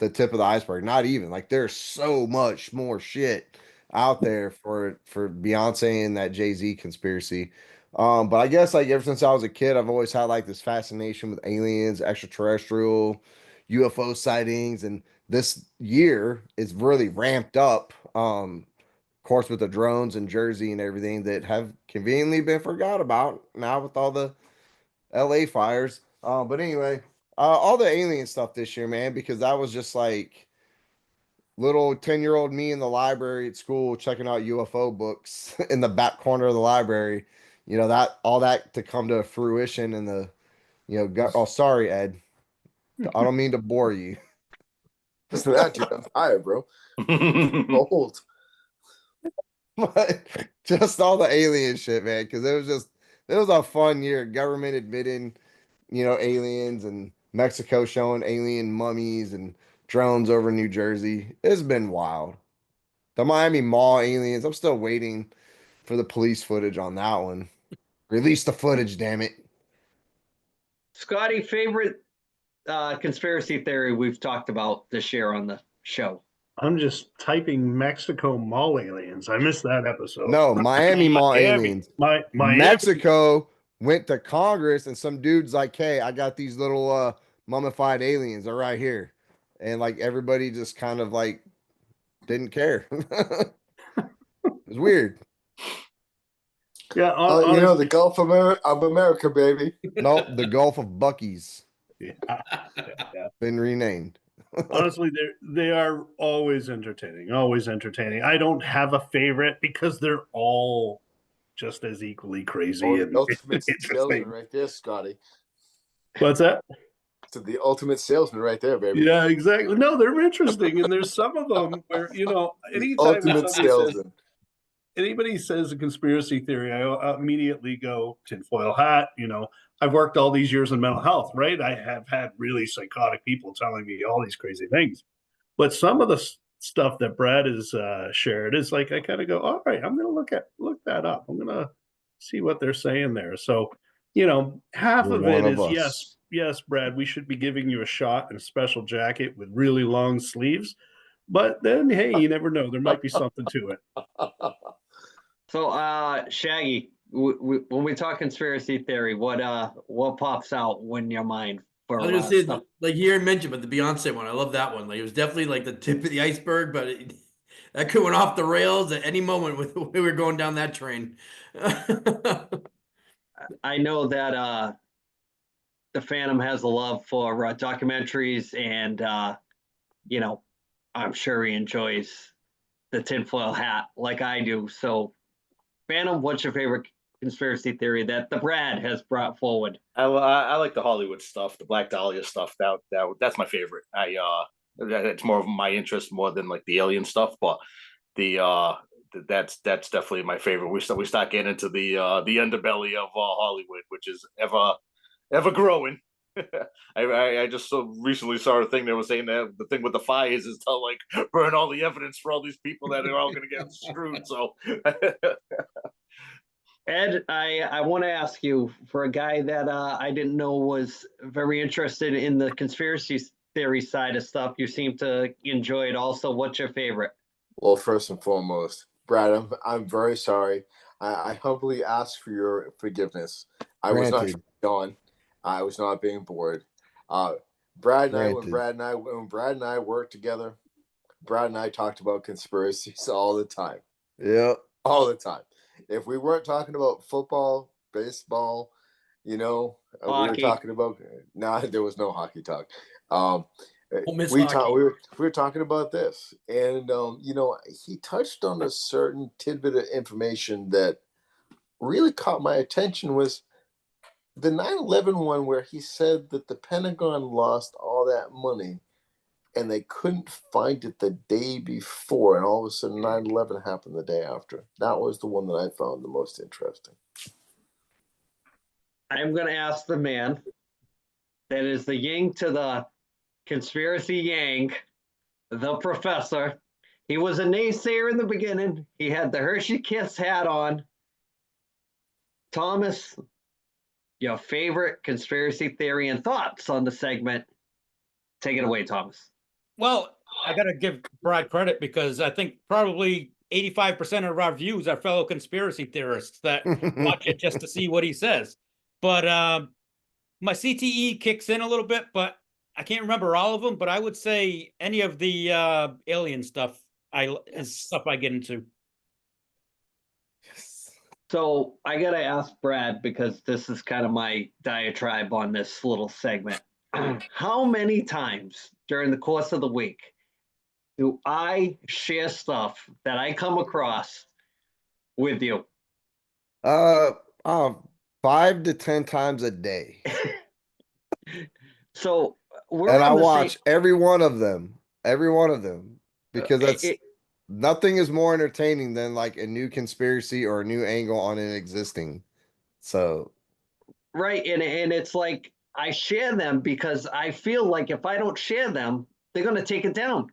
tip of the iceberg. Not even. Like there's so much more shit out there for Beyonce and that Jay-Z conspiracy. But I guess like ever since I was a kid, I've always had like this fascination with aliens, extraterrestrial, UFO sightings, and this year it's really ramped up. Of course, with the drones in Jersey and everything that have conveniently been forgot about now with all the LA fires. But anyway, all the alien stuff this year, man, because that was just like little 10-year-old me in the library at school checking out UFO books in the back corner of the library. That all that to come to fruition in the, oh, sorry, Ed. I don't mean to bore you. Listen to that, dude. I'm tired, bro. Old. But just all the alien shit, man, because it was a fun year. Government admitting, aliens, and Mexico showing alien mummies and drones over New Jersey. It's been wild. The Miami Mall aliens, I'm still waiting for the police footage on that one. Release the footage, damn it. Scotty, favorite conspiracy theory we've talked about this year on the show? I'm just typing Mexico Mall aliens. I missed that episode. No, Miami Mall aliens. Miami. Mexico went to Congress and some dude's like, hey, I got these little mummified aliens. They're right here. And like everybody just kind of like didn't care. It was weird. Yeah, the Gulf of America, baby. Nope, the Gulf of Bucky's. Yeah. Been renamed. Honestly, they are always entertaining. Always entertaining. I don't have a favorite because they're all just as equally crazy and the ultimate interesting. salesman right there, Scotty. What's that? So the ultimate salesman right there, baby. Yeah, exactly. No, they're interesting, and there's some of them where anytime anybody says a conspiracy theory, I immediately go tinfoil hat. I've worked all these years in mental health, right? I have had really psychotic people telling me all these crazy things. But some of the stuff that Brad has shared is like, I kind of go, all right, I'm going to look that up. I'm going to see what they're saying there. So, half of it is, yes, Brad, we should be giving you a shot and a special jacket with really long sleeves. But then, hey, you never know. There might be something to it. So, Shaggy, when we talk conspiracy theory, what pops out in your mind I for was gonna say, stuff. like you already mentioned, but the Beyonce one, I love that one. Like it was definitely like the tip of the iceberg, but that could went off the rails at any moment with we were going down that train. I know that the Phantom has a love for documentaries, and you know, I'm sure he enjoys the tinfoil hat like I do. So, Phantom, what's your favorite conspiracy theory that the Brad has brought forward? I like the Hollywood stuff, the Black Dahlia stuff. That's my favorite. It's more of my interest more than like the alien stuff, but the that's definitely my favorite. We start getting into the underbelly of Hollywood, which is ever growing. I just so recently saw a thing that was saying that the thing with the fires is to like burn all the evidence for all these people that are all going to get screwed. So Ed, I want to ask you, for a guy that I didn't know was very interested in the conspiracy theory side of stuff, you seem to enjoy it also. What's your favorite? Well, first and foremost, Brad, I'm very sorry. I humbly ask for your forgiveness. I was not Granted. gone. I was not being bored. Uh, Brad and I, when Granted. Brad and I worked together, Brad and I talked about conspiracies all the time, Yep. all the time. If we weren't talking about football, baseball, we were Hockey. talking about. Nah, there was no hockey talk. Um, miss we hockey. we were talking about this, and he touched on a certain tidbit of information that really caught my attention was the 9/11 one, where he said that the Pentagon lost all that money and they couldn't find it the day before, and all of a sudden 9/11 happened the day after. That was the one that I found the most interesting. I'm going to ask the man that is the yin to the conspiracy yang, the professor. He was a naysayer in the beginning. He had the Hershey Kiss hat on. Thomas, your favorite conspiracy theory and thoughts on the segment. Take it away, Thomas. Well, I got to give Brad credit because I think probably 85% of our views are fellow conspiracy theorists that watch it just to see what he says. But my CTE kicks in a little bit, but I can't remember all of them. But I would say any of the alien stuff is stuff I get into. So I got to ask Brad, because this is kind of my diatribe on this little segment. How many times during the course of the week do I share stuff that I come across with you? 5 to 10 times a day. So we're And on I the watch same. every one of them, because nothing is more entertaining than like a new conspiracy or a new angle on it existing. So Right, and it's like I share them because I feel like if I don't share them, they're going to take it down.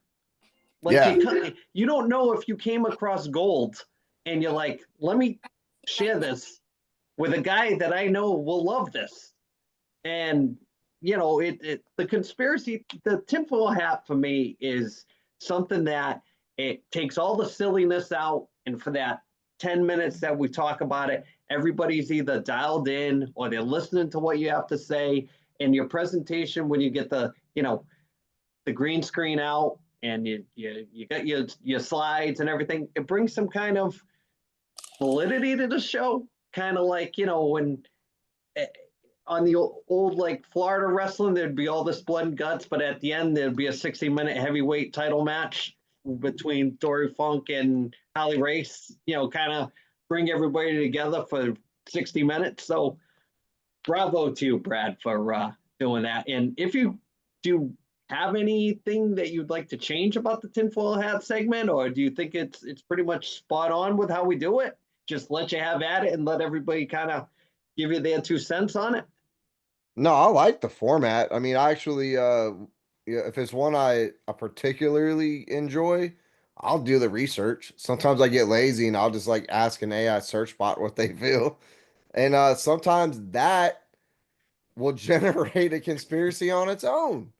Like yeah, you don't know if you came across gold and you're like, let me share this with a guy that I know will love this. And the conspiracy, the tinfoil hat for me is something that it takes all the silliness out, and for that 10 minutes that we talk about it, everybody's either dialed in or they're listening to what you have to say. And your presentation, when you get the green screen out and you got your slides and everything, it brings some kind of validity to the show. Kind of like when on the old like Florida wrestling, there'd be all this blood and guts, but at the end there'd be a 60-minute heavyweight title match between Dory Funk and Holly Race. Kind of bring everybody together for 60 minutes. So bravo to you, Brad, for doing that. And if you do have anything that you'd like to change about the tinfoil hat segment, or do you think it's pretty much spot on with how we do it? Just let you have at it and let everybody kind of give you their 2 cents on it. no, I like the format. I mean, I actually, if it's one I particularly enjoy, I'll do the research. Sometimes I get lazy and I'll just like ask an AI search bot what they feel, and sometimes that will generate a conspiracy on its own.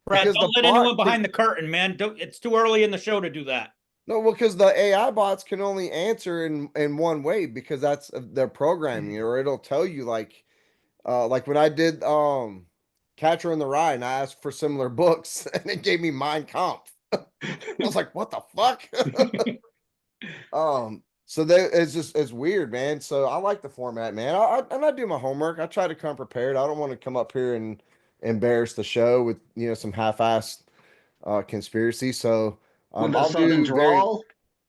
Brad, Because don't let anyone behind the curtain, man. It's too early in the show to do that. No, because the AI bots can only answer in one way because that's their programming, or it'll tell you like when I did Catcher in the Rye, and I asked for similar books, and it gave me Mein Kampf. I was like, what the fuck? So it's weird, man. So I like the format, man. I do my homework. I try to come prepared. I don't want to come up here and embarrass the show with some half-assed conspiracy. So With a southern drawl.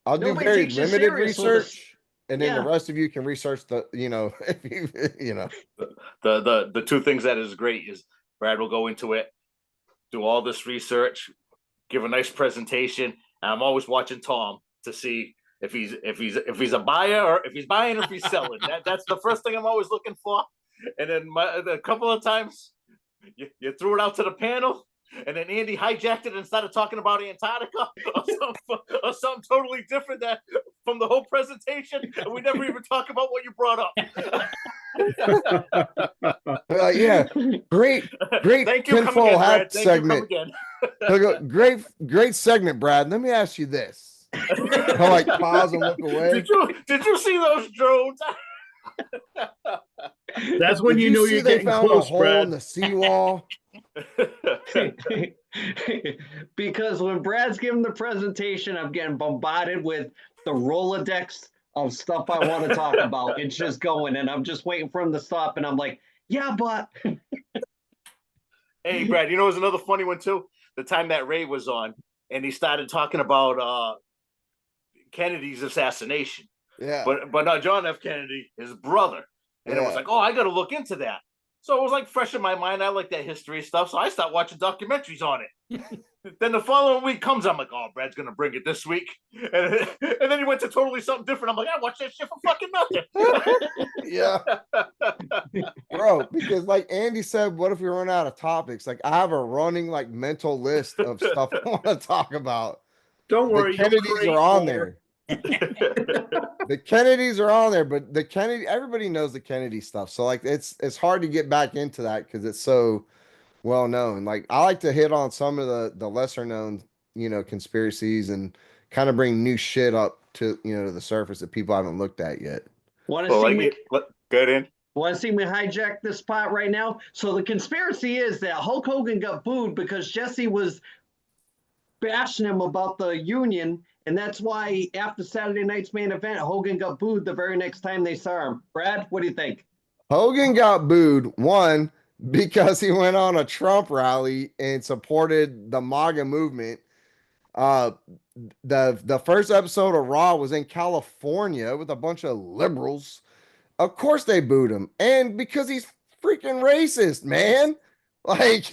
I'll do Nobody very takes you limited serious with this. research, and then the Yeah. rest of you can research the if you The two things that is great is Brad will go into it, do all this research, give a nice presentation, and I'm always watching Tom to see if he's a buyer or if he's buying or if he's selling. That's the first thing I'm always looking for. And then a couple of times you threw it out to the panel, and then Andy hijacked it and started talking about Antarctica or something totally different that from the whole presentation, and we never even talk about what you brought up. yeah, great Thank you. Come tinfoil again, hat Brad. Thank segment. you. Come again. He'll go, great segment, Brad. Let me ask you this. He'll like pause and look away. Did you see those drones? That's when Did you know see you're they getting found close, a hole Brad. in the seawall? Because when Brad's giving the presentation, I'm getting bombarded with the Rolodex of stuff I want to talk about. It's just going, and I'm just waiting for him to stop, and I'm like, yeah, but Hey, Brad, you know, there's another funny one too. The time that Ray was on, and he started talking about Kennedy's assassination. Yeah. But not John F. Kennedy, his brother. And it was like, oh, I got to look into that. So it was like fresh in my mind. I like that history stuff. So I start watching documentaries on it. Then the following week comes, I'm like, oh, Brad's going to bring it this week. And then he went to totally something different. I'm like, I watched that shit for fucking nothing. Yeah. Bro, because like Andy said, what if we run out of topics? Like I have a running like mental list of stuff I want to talk about. Don't worry. The Kennedys are on there. The Kennedys are on there, but everybody knows the Kennedy stuff. So like it's hard to get back into that because it's so well known. Like I like to hit on some of the lesser known, conspiracies and kind of bring new shit up to to the surface that people haven't looked at yet. want to see me? Get in. Want to see me hijack this spot right now? So the conspiracy is that Hulk Hogan got booed because Jesse was bashing him about the union, and that's why after Saturday night's main event, Hogan got booed the very next time they saw him. Brad, what do you think? Hogan got booed, one, because he went on a Trump rally and supported the MAGA movement. The first episode of Raw was in California with a bunch of liberals. Of course they booed him. And because he's freaking racist, man. Like,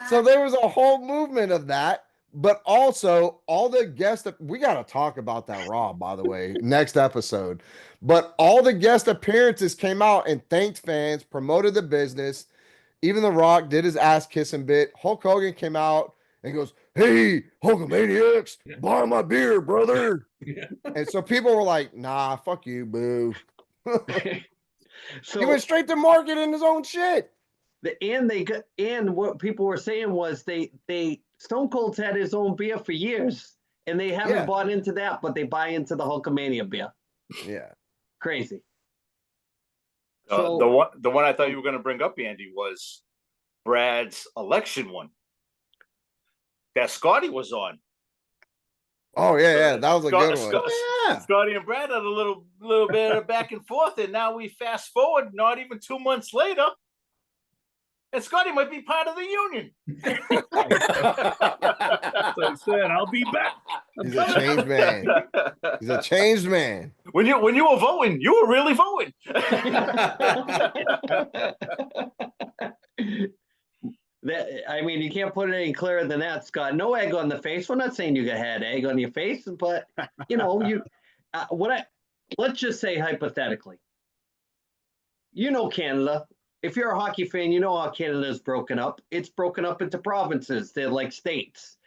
so there was a whole movement of that. But also, all the guests, we got to talk about that Raw, by the way, next episode. But all the guest appearances came out and thanked fans, promoted the business. Even The Rock did his ass kissing bit. Hulk Hogan came out and goes, "Hey, Hulkamaniacs, buy my beer, brother." And so people were like, "Nah, fuck you, boo." So he went straight to marketing his own shit. And what people were saying was they Stone Cold's had his own beer for years, and they haven't bought into that, but they buy into the Hulkamania beer. Yeah, crazy. So the one I thought you were going to bring up, Andy, was Brad's election one that Scotty was on. Oh yeah, that was a good one. Scotty and Brad had a little bit of back and forth, and now we fast forward, not even 2 months later, and Scotty might be part of the union. So I said, I'll be back. He's a changed man. He's a changed man. When you were voting, you were really voting. You can't put it any clearer than that, Scott. No egg on the face. We're not saying you had egg on your face, but let's just say hypothetically, Canada. If you're a hockey fan, you know how Canada is broken up. It's broken up into provinces. They're like states.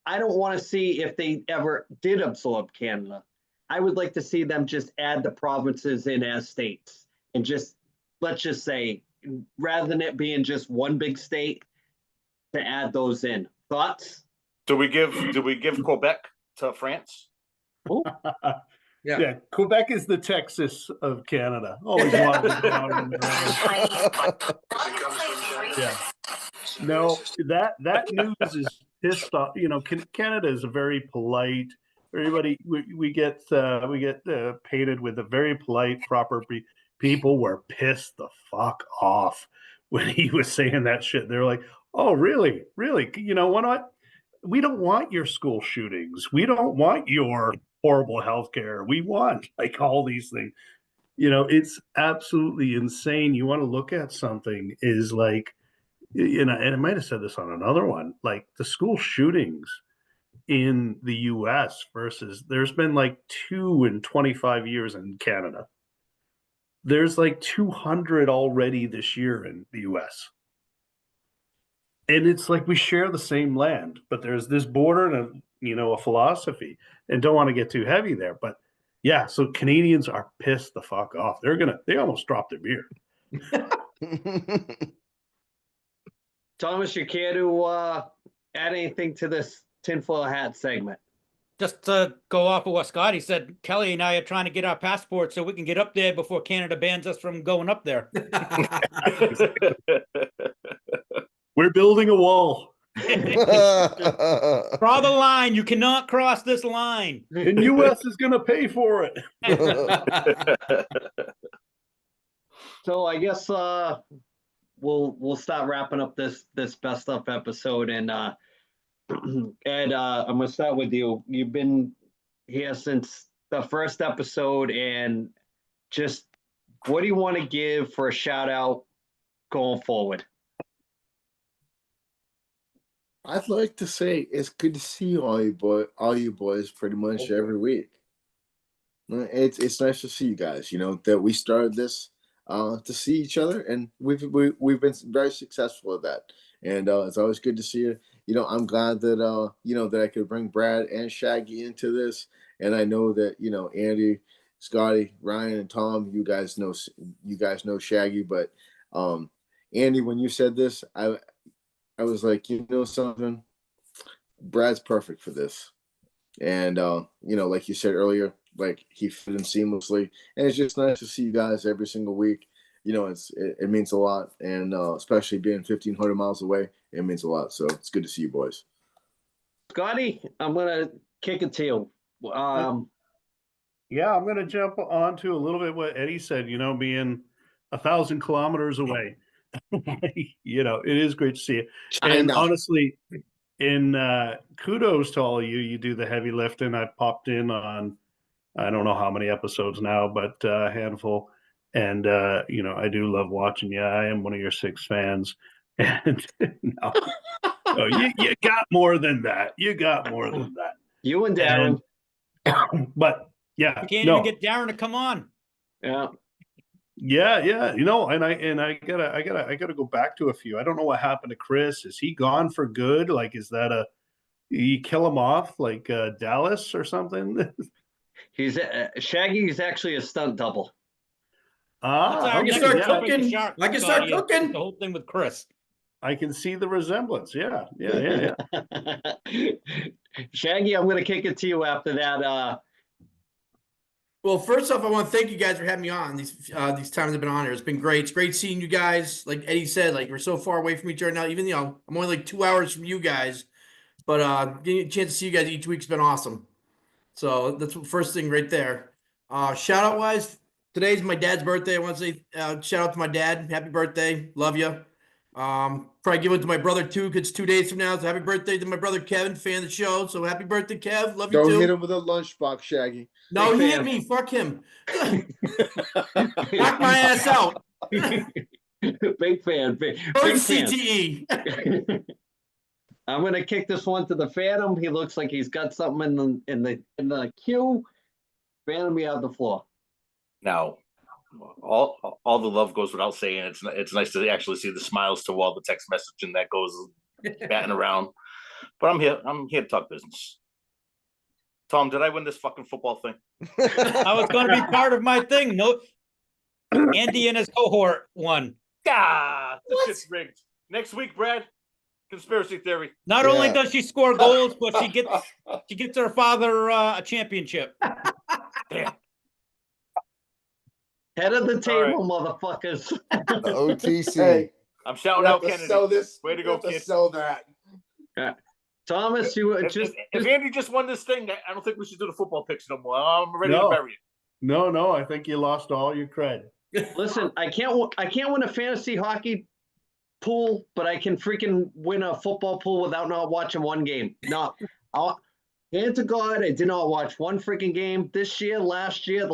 I don't want to see if they ever did absorb Canada. I would like to see them just add the provinces in as states and let's just say, rather than it being just one big state, to add those in. Thoughts? Do we give Quebec to France? Yeah, Quebec is the Texas of Canada. Always wanted to go out in the No, that news is pissed off. You know, Canada is a very polite. Everybody, we get painted with a very polite, proper. People were pissed the fuck off when he was saying that shit. They're like, "Oh, really, really? You know what? We don't want your school shootings. We don't want your horrible healthcare. We want like all these things." You know, it's absolutely insane. You want to look at something is like, you know, and I might have said this on another one, like the school shootings in the US versus there's been like 2 in 25 years in Canada. There's like 200 already this year in the US. And it's like we share the same land, but there's this border and a philosophy, and don't want to get too heavy there, but yeah, so Canadians are pissed the fuck off. They almost dropped their beer. Thomas, you care to add anything to this tinfoil hat segment? Just to go off of what Scotty said, Kelly and I are trying to get our passports so we can get up there before Canada bans us from going up there. We're building a wall. Draw the line. You cannot cross this line. And U.S. is going to pay for it. So I guess we'll start wrapping up this best stuff episode, and Ed, I'm gonna start with you. You've been here since the first episode, and just what do you want to give for a shout out going forward? I'd like to say it's good to see all you boys pretty much every week. It's nice to see you guys. You know that we started this to see each other, and we've been very successful at that. And it's always good to see you. You know, I'm glad that that I could bring Brad and Shaggy into this, and I know that Andy, Scotty, Ryan, and Tom, you guys know Shaggy, but Andy, when you said this, I was like, something, Brad's perfect for this. And, like you said earlier, like he fit in seamlessly. And it's just nice to see you guys every single week. It means a lot. And especially being 1,500 miles away, it means a lot. So it's good to see you boys. Scotty, I'm going to kick it to you. Yeah, I'm going to jump onto a little bit what Eddie said, being 1,000 kilometers away. It is great to see you. And honestly, kudos to all of you. You do the heavy lifting. I've popped in on, I don't know how many episodes now, but a handful. And, I do love watching you. I am one of your 6 fans. And you got more than that. You got more than that. You and Darren. But yeah. You can't even get Darren to come on. Yeah. Yeah, and I gotta go back to a few. I don't know what happened to Chris. Is he gone for good? Like, is that you kill him off like Dallas or something? He's Shaggy's actually a stunt double. I can start cooking. I can start cooking. The whole thing with Chris. I can see the resemblance. Yeah. Shaggy, I'm going to kick it to you after that. Well, first off, I want to thank you guys for having me on. These times I've been on here, it's been great. It's great seeing you guys. Like Eddie said, like we're so far away from each other now. Even I'm only like 2 hours from you guys, but getting a chance to see you guys each week's been awesome. So that's the first thing right there. Shout out wise, today's my dad's birthday. I want to say shout out to my dad. Happy birthday, love you. Probably give it to my brother too, because it's 2 days from now. So happy birthday to my brother Kevin, fan of the show. So happy birthday, Kev. Love you too. Don't hit him with a lunchbox, Shaggy. No, he hit me. Fuck him. Knock my ass out. Big fan. Big CTE. I'm gonna kick this one to the Phantom. He looks like he's got something in the queue. Phantom, you have the floor. Now, all the love goes without saying. It's nice to actually see the smiles to all the text messaging that goes batting around. But I'm here to talk business. Tom, did I win this fucking football thing? I was going to be part of my thing. No, Andy and his cohort won. Ah, this shit's rigged. Next week, Brad. Conspiracy theory. Not only does she score goals, but she gets her father a championship. Damn. Head of the table, motherfuckers. The OTC. Hey, I'm shouting You have out to Kennedy. sell this. Way to You go, have to kid. sell that. Thomas, you If Andy just won this thing, I don't think we should do the football picks no more. I'm ready to bury it. No, I think you lost all your cred. listen. I can't win a fantasy hockey pool, but I can freaking win a football pool without not watching one game. No, hand to God, I did not watch one freaking game this year, last year,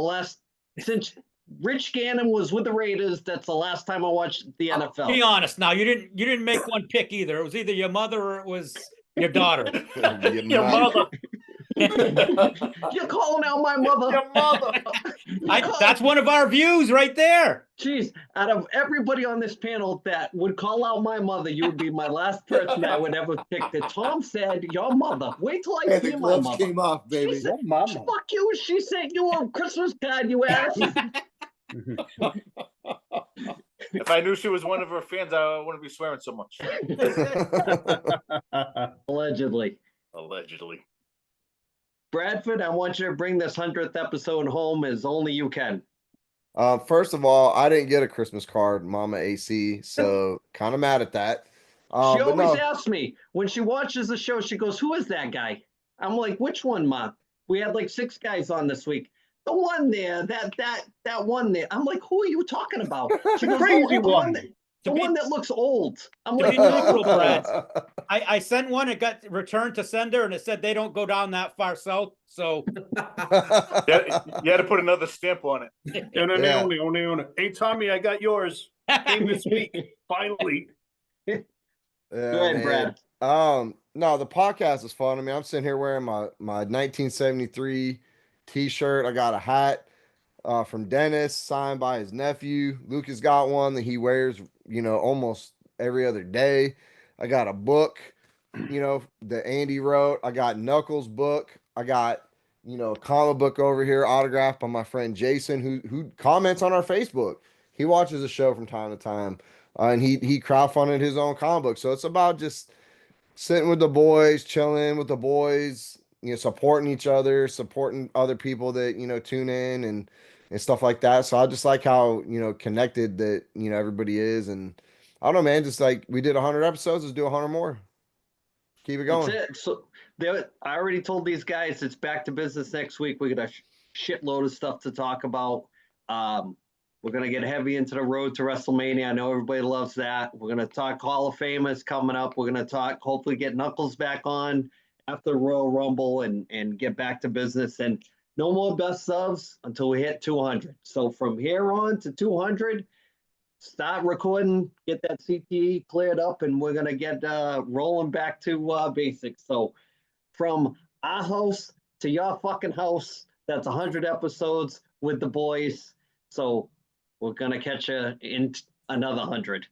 since Rich Gannon was with the Raiders. That's the last time I watched the NFL. Be honest now. You didn't make one pick either. It was either your mother or it was your daughter. Your mother. You're calling out my mother. Your mother. That's one of our views right there. Jeez, out of everybody on this panel that would call out my mother, you would be my last person I would ever pick. That Tom said, your mother. Wait till I Hey, see the my gloves mother. came off, baby. She said, fuck you. She sent you a Christmas card, you ass. If I knew she was one of her fans, I wouldn't be swearing so much. Allegedly. Allegedly. Bradford, I want you to bring this 100th episode home as only you can. First of all, I didn't get a Christmas card, Mama AC, so kind of mad at that. She always asks me when she watches the show, she goes, "Who is that guy?" I'm like, "Which one, Ma?" We had like 6 guys on this week. The one there, that one there. I'm like, "Who are you talking about?" She goes, Crazy the one. one that looks old. I'm To like, be neutral, Brad. I sent one. It got returned to sender, and it said they don't go down that far south. So You had to put another stamp on it. Only. Hey, Tommy, I got yours. Came this week. Finally. Yeah, Go ahead, man. Brad. No, the podcast is fun. I mean, I'm sitting here wearing my 1973 t-shirt. I got a hat from Dennis signed by his nephew. Lucas got one that he wears, almost every other day. I got a book, that Andy wrote. I got Knuckles' book. I got, a comic book over here autographed by my friend Jason, who comments on our Facebook. He watches the show from time to time. And he crowdfunded his own comic book. So it's about just sitting with the boys, chilling with the boys, supporting each other, supporting other people that, tune in and stuff like that. So I just like how, connected that, everybody is. And I don't know, man, just like we did 100 episodes, let's do 100 more. Keep it going. That's it. So I already told these guys it's back to business next week. We got a shitload of stuff to talk about. We're going to get heavy into the road to WrestleMania. I know everybody loves that. We're going to talk Hall of Famers coming up. We're going to hopefully get Knuckles back on after the Royal Rumble and get back to business. And no more best subs until we hit 200. So from here on to 200, start recording, get that CTE cleared up, and we're going to get rolling back to basics. So from our house to your fucking house, that's 100 episodes with the boys. So we're going to catch you in another 100.